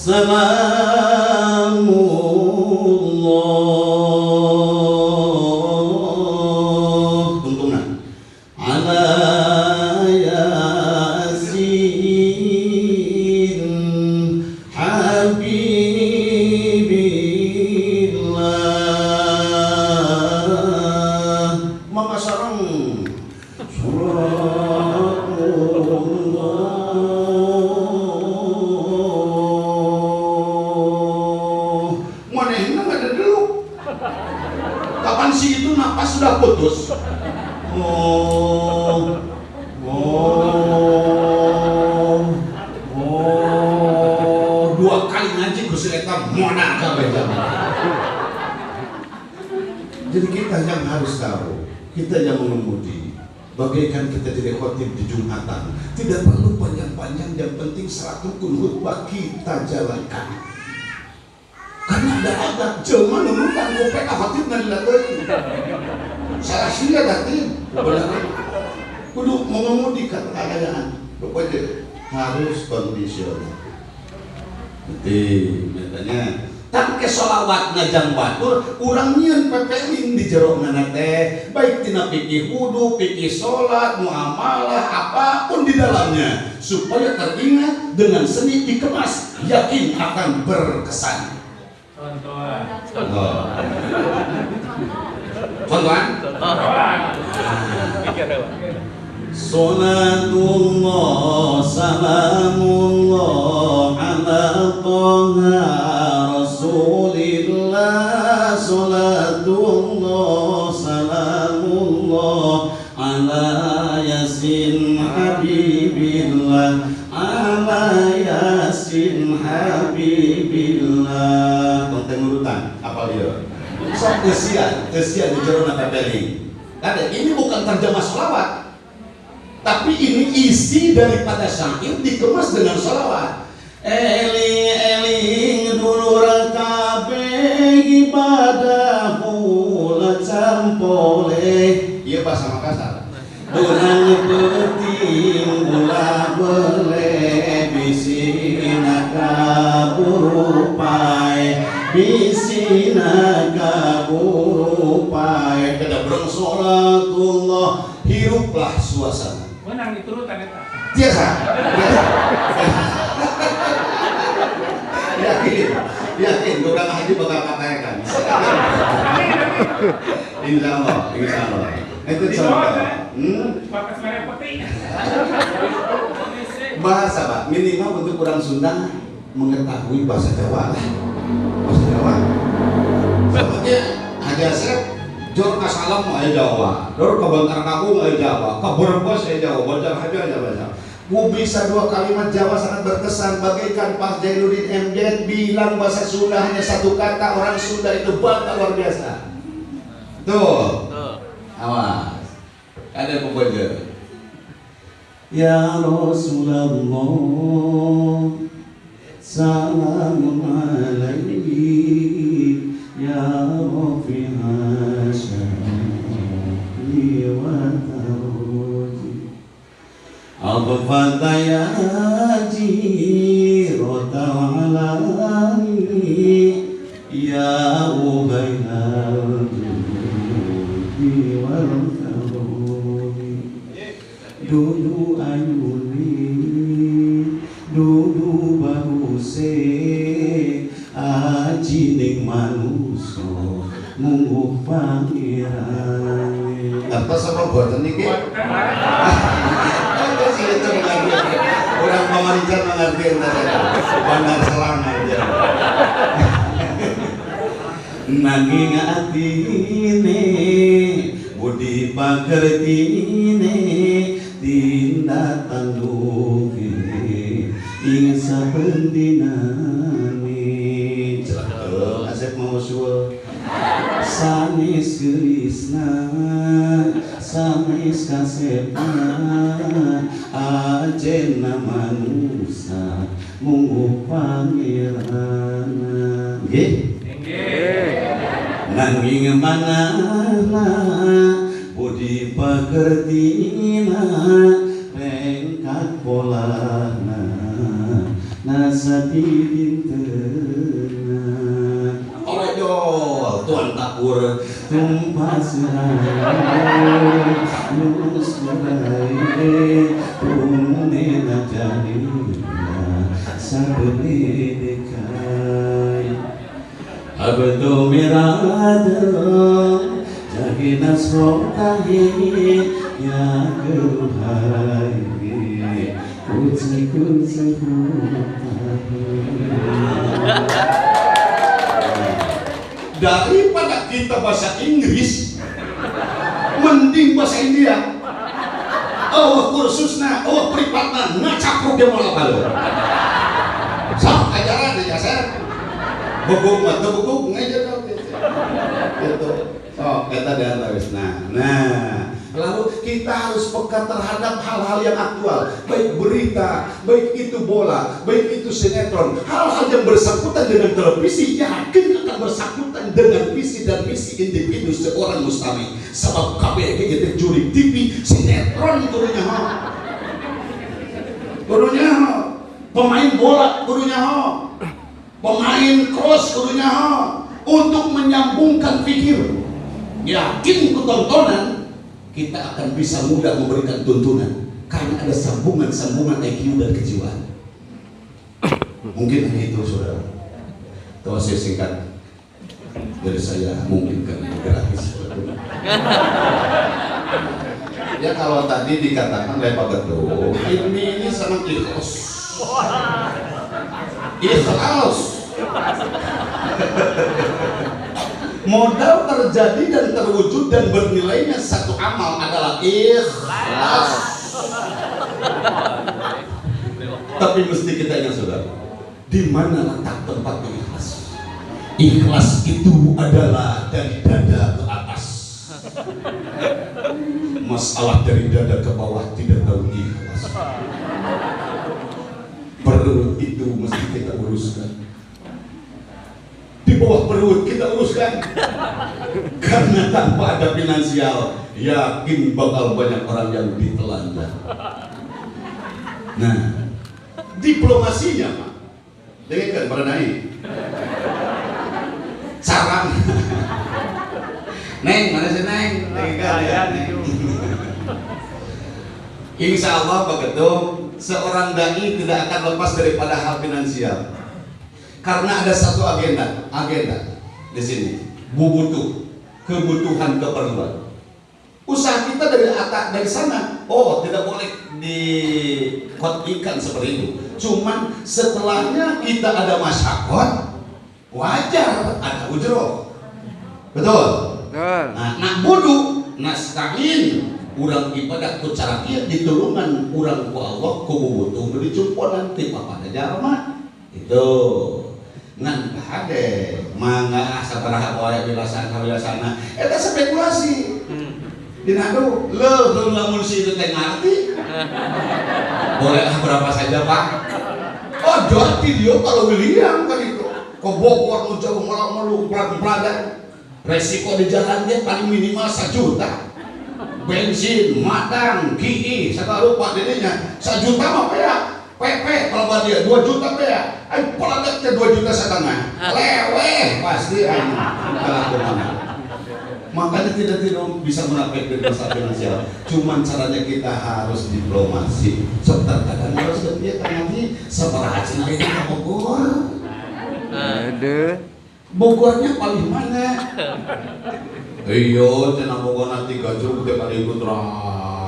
Salamullah tuntungan ala yasin habibillah maka sarang napas sudah putus. Dua kali ngaji Gusti eta monak kabeh. Jadi kita yang harus tahu, kita yang mengemudi, bagaikan kita jadi khotib di Jumatan, tidak perlu panjang-panjang, yang penting 100 khutbah kita jalankan. Karena ada jelma nunukkan gopek khotib nalilateun. Salah sia datin bener. pertanyaan. Pokoknya harus kondisional. Jadi katanya tak ke sholawat ngajang batur urang nyeun pepeling di jero mana teh baik tina fikih wudu, fikih sholat, muamalah apapun di dalamnya supaya teringat dengan seni dikemas yakin akan berkesan. Contohan. Salatullah salamullah ala Taha Rasulillah. Salatullah salamullah ala Yasin Habibillah. Ala Yasin Habibillah. Konten urutan apa dia? Sok kesian di jero pepeling. Ada ini bukan terjemah sholawat, tapi ini isi daripada syair dikemas dengan sholawat. Eling dulur kabeh ibadah mula campole. Iya bahasa Makassar. Durang penting mula bele bisina kaburu pai. Bisina kaburu pai. Kada berang sholatullah hiruplah suasana. Menang diturutan eta. Biasa. Yakin, orang haji bakal katakan. Insya Allah. Itu contoh. Bakas merah putih. Bahasa Pak, minimal untuk orang Sunda mengetahui bahasa Jawa lah. Bahasa Jawa. Sepertinya Haji Asep jor ka salam mah Jawa, jor ka Bantar Kagung Jawa, ka Brebes Jawa, Banjar Haji Jawa. Bisa dua kalimat Jawa sangat berkesan bagaikan Pak Jainuddin MZ bilang bahasa Sunda hanya satu kata, orang Sunda itu bangga luar biasa. Tuh. Awas. Ada pokoknya. Ya Rasulullah salamun alaihi ya Rafi'a syarri wa taruji Al-Fatah ya jirota alami ya ubainal judi wal karumi dudu ayuni dudu bahuse aji ning manuso mungguh pangeran. Apa sama buatan niki? Orang Pamarican mengerti Bandar Selang aja. Nanging atine budi pakertine tindak tangguh ing saben dinane. Celaka Asep mau suwe sanis gelisna sanis kasepna ajenna manusia munggu pangerana. Nggih. Nanging manana budi pakertina rengkat polana nasati dintena. Orojol tuan tapur tumpah serai lulus berai tunena jadinya sabeni dekai abdo mirado jagi nasrotahi ya keruhai kunci daripada kita bahasa Inggris mending bahasa India. Oh kursusnya, oh pripatna ngacapruk dia malah kalau sok ajaran aja saya bubuk mata bubuk ngajar gitu. Oh kita dan terus nah lalu kita harus peka terhadap hal-hal yang aktual, baik berita, baik itu bola, baik itu sinetron, hal-hal yang bersangkutan dengan televisi yakin akan bersangkutan dengan visi dan misi individu seorang mustami. Sebab KBG itu juri TV sinetron turunnya kudunya pemain bola kudunya pemain cross kudunya untuk menyambungkan pikir. Yakin ketontonan kita akan bisa mudah memberikan tuntunan karena ada sambungan-sambungan IQ dan kejiwaan. Mungkin hanya itu saudara. Kalau saya singkat dari saya mungkin karena gratis. Ya kalau tadi dikatakan oleh Pak Ketua, ini sangat ikhlas. Ikhlas. Modal terjadi dan terwujud dan bernilainya satu amal adalah ikhlas. Tapi mesti kita ingat saudara, di mana letak tempat ikhlas? Ikhlas itu adalah dari dada ke atas. Masalah dari dada ke bawah tidak tahu ikhlas. Perut itu mesti kita uruskan. Di bawah perut kita uruskan. Karena tanpa ada finansial, yakin bakal banyak orang yang ditelanjang. Nah, diplomasinya Pak, dengarkan para naik. Sarang. Neng, mana sih Neng? Dengarkan ya, Neng. Insya Allah Pak Ketum, seorang dai tidak akan lepas daripada hal finansial. Karena ada satu agenda di sini, kebutuhan keperluan. Usaha kita dari sana, tidak boleh dikotikan seperti itu. Cuman setelahnya kita ada masyarakat, wajar ada ujroh, betul. Nah, nak budu, nasta'in, urang ibadah ku cara ieu ditulungan urang ku Allah ku bubutuh beli cumponan ti papada jalma itu ngan hade mangga sabaraha wae wilasana eta spekulasi dinadu leuh lamun si itu teh ngarti boleh berapa saja Pak jadi dia kalau William kan itu ke Bogor nu jauh malu pelan-pelan resiko di jalan dia paling minimal 1 juta bensin, matang, gigi, segala rupa dirinya 1 juta mah ya PP kalau dia 2 juta ya ayo peladaknya 2,5 juta leweh pasti makanya tidak bisa menafik dari masalah finansial cuman caranya kita harus diplomasi serta kadang harus kegiatan nanti sabaraha cenah itu ke Bogor Bogornya paling mana iyo cenah Bogor nanti gajur kita kali ikut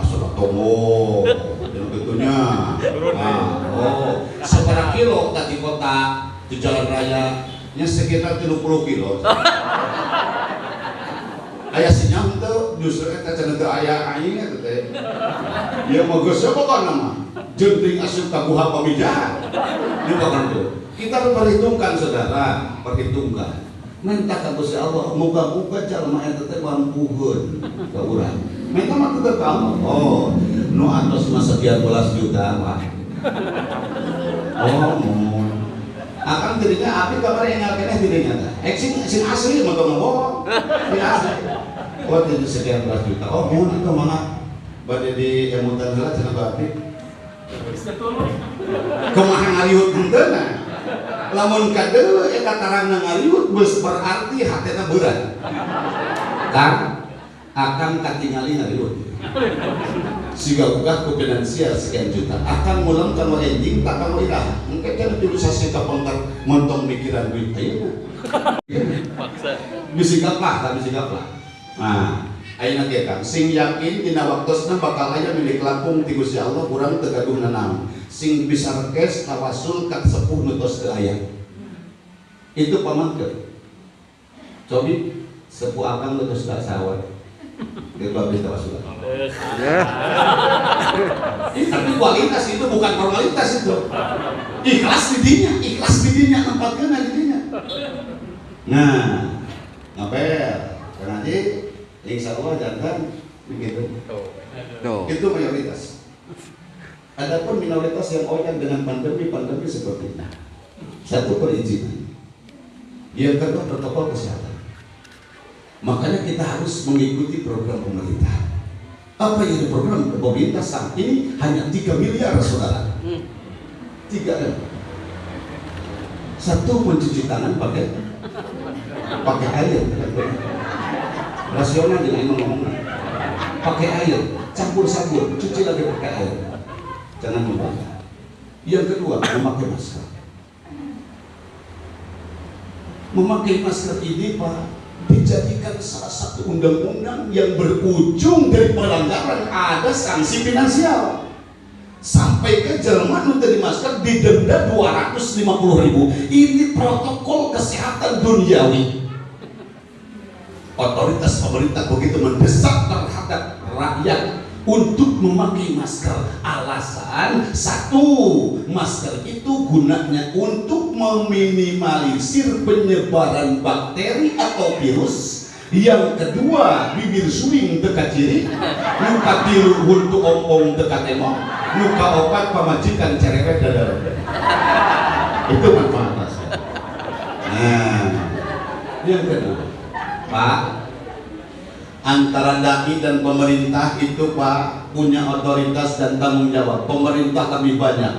sudah tomo yang tentunya seberapa kilo tadi kota di jalan raya nya sekitar 30 kilo ayah sinyal tuh justru kita cenah teu aya aing eta teh ieu mah geus apa nama jenting asup kabuha pamijahan ieu bakal tuh kita perhitungkan saudara perhitungkan minta ka Gusti Allah muga-muga jalma eta teh mampuheun ka urang minta mah teu ka Allah nu antosna sekian belas juta Pak akan dirinya api kamar yang ngalkeneh dirinya teh sing asli mah teu bohong sing asli itu sekian belas juta mohon itu mana bade di emutan heula cenah batik kumaha ngaliwut henteu lamun kadeu eta tarangna ngaliwut beus berarti hatena berat kan akan katingali ngaliwut siga uga ku finansial sekian juta akan mulang kana ending tak kana irah engke kan utilisasi ka pangkat montong mikiran duit ayeuna paksa bisigaplah nah ayeuna ge Kang sing yakin dina waktosna bakal aya milik langkung ti Gusti Allah urang teu gaduh nanaon sing bisa rekes tawasul ka sepuh nu tos teu aya itu pamangkeun cobi sepuh akang nu tos teu sawat dia habis tawasul tapi kualitas itu bukan formalitas itu ikhlas didinya tempatkeun didinya nah ngapel nanti insya Allah jangan begitu itu mayoritas. Adapun minoritas yang organ dengan pandemi seperti ini satu perizinan yang kedua protokol kesehatan makanya kita harus mengikuti program pemerintah apa yang di program pemerintah saat ini hanya 3 miliar saudara 3 lem. Satu, mencuci tangan pakai air. Rasional dengan ngomong. Pakai air, campur sabun, cuci lagi pakai air. Jangan membakar. Yang kedua, memakai masker. Memakai masker ini, Pak, dijadikan salah satu undang-undang yang berujung dari pelanggaran, ada sanksi finansial. Sampai ke Jerman untuk di masker didenda 250.000. Ini protokol kesehatan duniawi. Otoritas pemerintah begitu mendesak terhadap rakyat untuk memakai masker. Alasan satu, masker itu gunanya untuk meminimalisir penyebaran bakteri atau virus. Yang kedua, bibir suing dekat ciri, muka tiru untuk ompong dekat emok, muka opat pamajikan cerewet dadar. Itu manfaat masker. Nah, yang kedua, Pak, antara dai dan pemerintah itu, Pak, punya otoritas dan tanggung jawab. Pemerintah lebih banyak,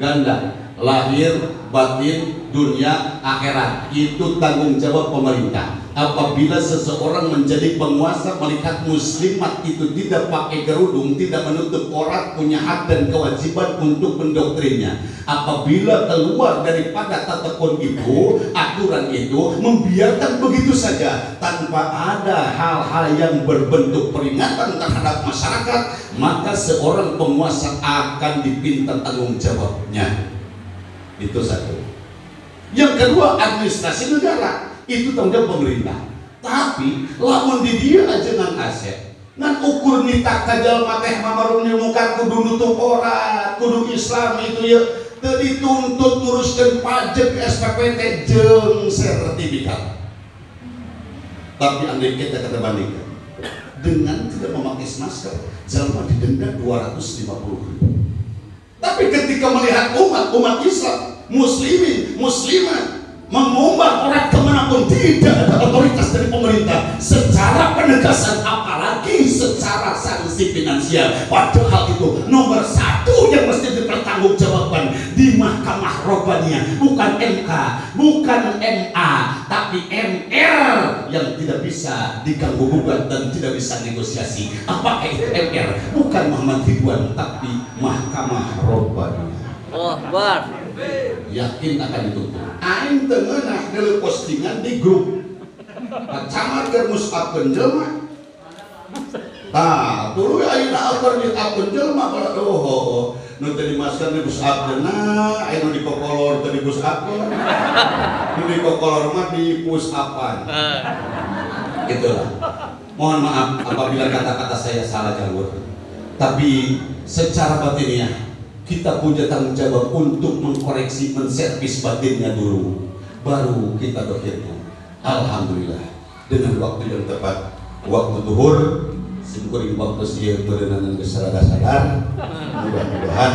ganda, lahir, batin, dunia, akhirat. Itu tanggung jawab pemerintah. Apabila seseorang menjadi penguasa, melihat muslimat itu tidak pakai kerudung, tidak menutup aurat, punya hak dan kewajiban untuk mendoktrinnya. Apabila keluar daripada tatekun itu, aturan itu, membiarkan begitu saja tanpa ada hal-hal yang berbentuk peringatan terhadap masyarakat, maka seorang penguasa akan dipinta tanggung jawabnya. Itu satu. Yang kedua, administrasi negara. Itu tanggung jawab pemerintah. Tapi lamun di dia aja nang aset ngan ukur nita kajal mateh mamarum ni muka kudu nutup aurat, kudu Islam itu ya dituntut nguruskan pajak SPPT jeung sertifikat. Tapi andai kita bandingkan dengan tidak memakai masker, jalma didenda 250.000. Tapi ketika melihat umat Islam, muslimin, muslimat mengumbar orang kemanapun, tidak ada otoritas dari pemerintah secara penegasan, apalagi secara sanksi finansial. Padahal itu nomor satu yang mesti dipertanggungjawabkan di Mahkamah Robbaniyah, bukan MK, bukan MA, tapi MR yang tidak bisa diganggu gugat dan tidak bisa negosiasi. Apakah itu MR? Bukan Muhammad Ridwan, tapi Mahkamah Robbaniyah. Oh, bar. Yakin akan ditutup. Aing tengenah dari postingan di grup. Camar ke musab penjelma. Tah, tuluy ayeuna akar di akun jelma kalau nu teu dimaskan di musab dena, aya nu dikokolor teu di musab. Nu dikokolor mah di pusapan. Itulah. Mohon maaf apabila kata-kata saya salah jalur. Tapi secara batiniah kita punya tanggung jawab untuk mengkoreksi, menservis batinnya dulu, baru kita berkhidmat. Alhamdulillah, dengan waktu yang tepat, waktu zuhur, singkuring waktu siang berenang sadar. Mudah-mudahan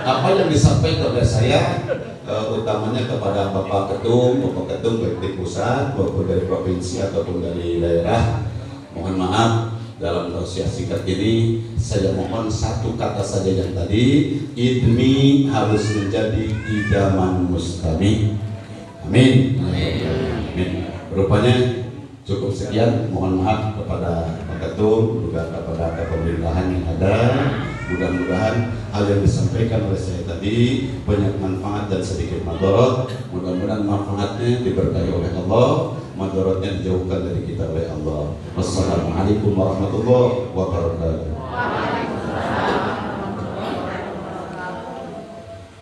apa yang disampaikan oleh saya, utamanya kepada Bapak Ketum baik di pusat maupun dari provinsi ataupun dari daerah, mohon maaf. Dalam tausiah singkat ini saya mohon satu kata saja yang tadi, idmi harus menjadi idaman mustami. Amin. Amin. Rupanya cukup sekian, mohon maaf kepada Pak Ketum juga kepada pemerintahan yang ada. Mudah-mudahan hal yang disampaikan oleh saya tadi banyak manfaat dan sedikit madorot. Mudah-mudahan manfaatnya diberkahi oleh Allah, madorotnya dijauhkan dari kita oleh Allah. Wassalamualaikum warahmatullahi wabarakatuh.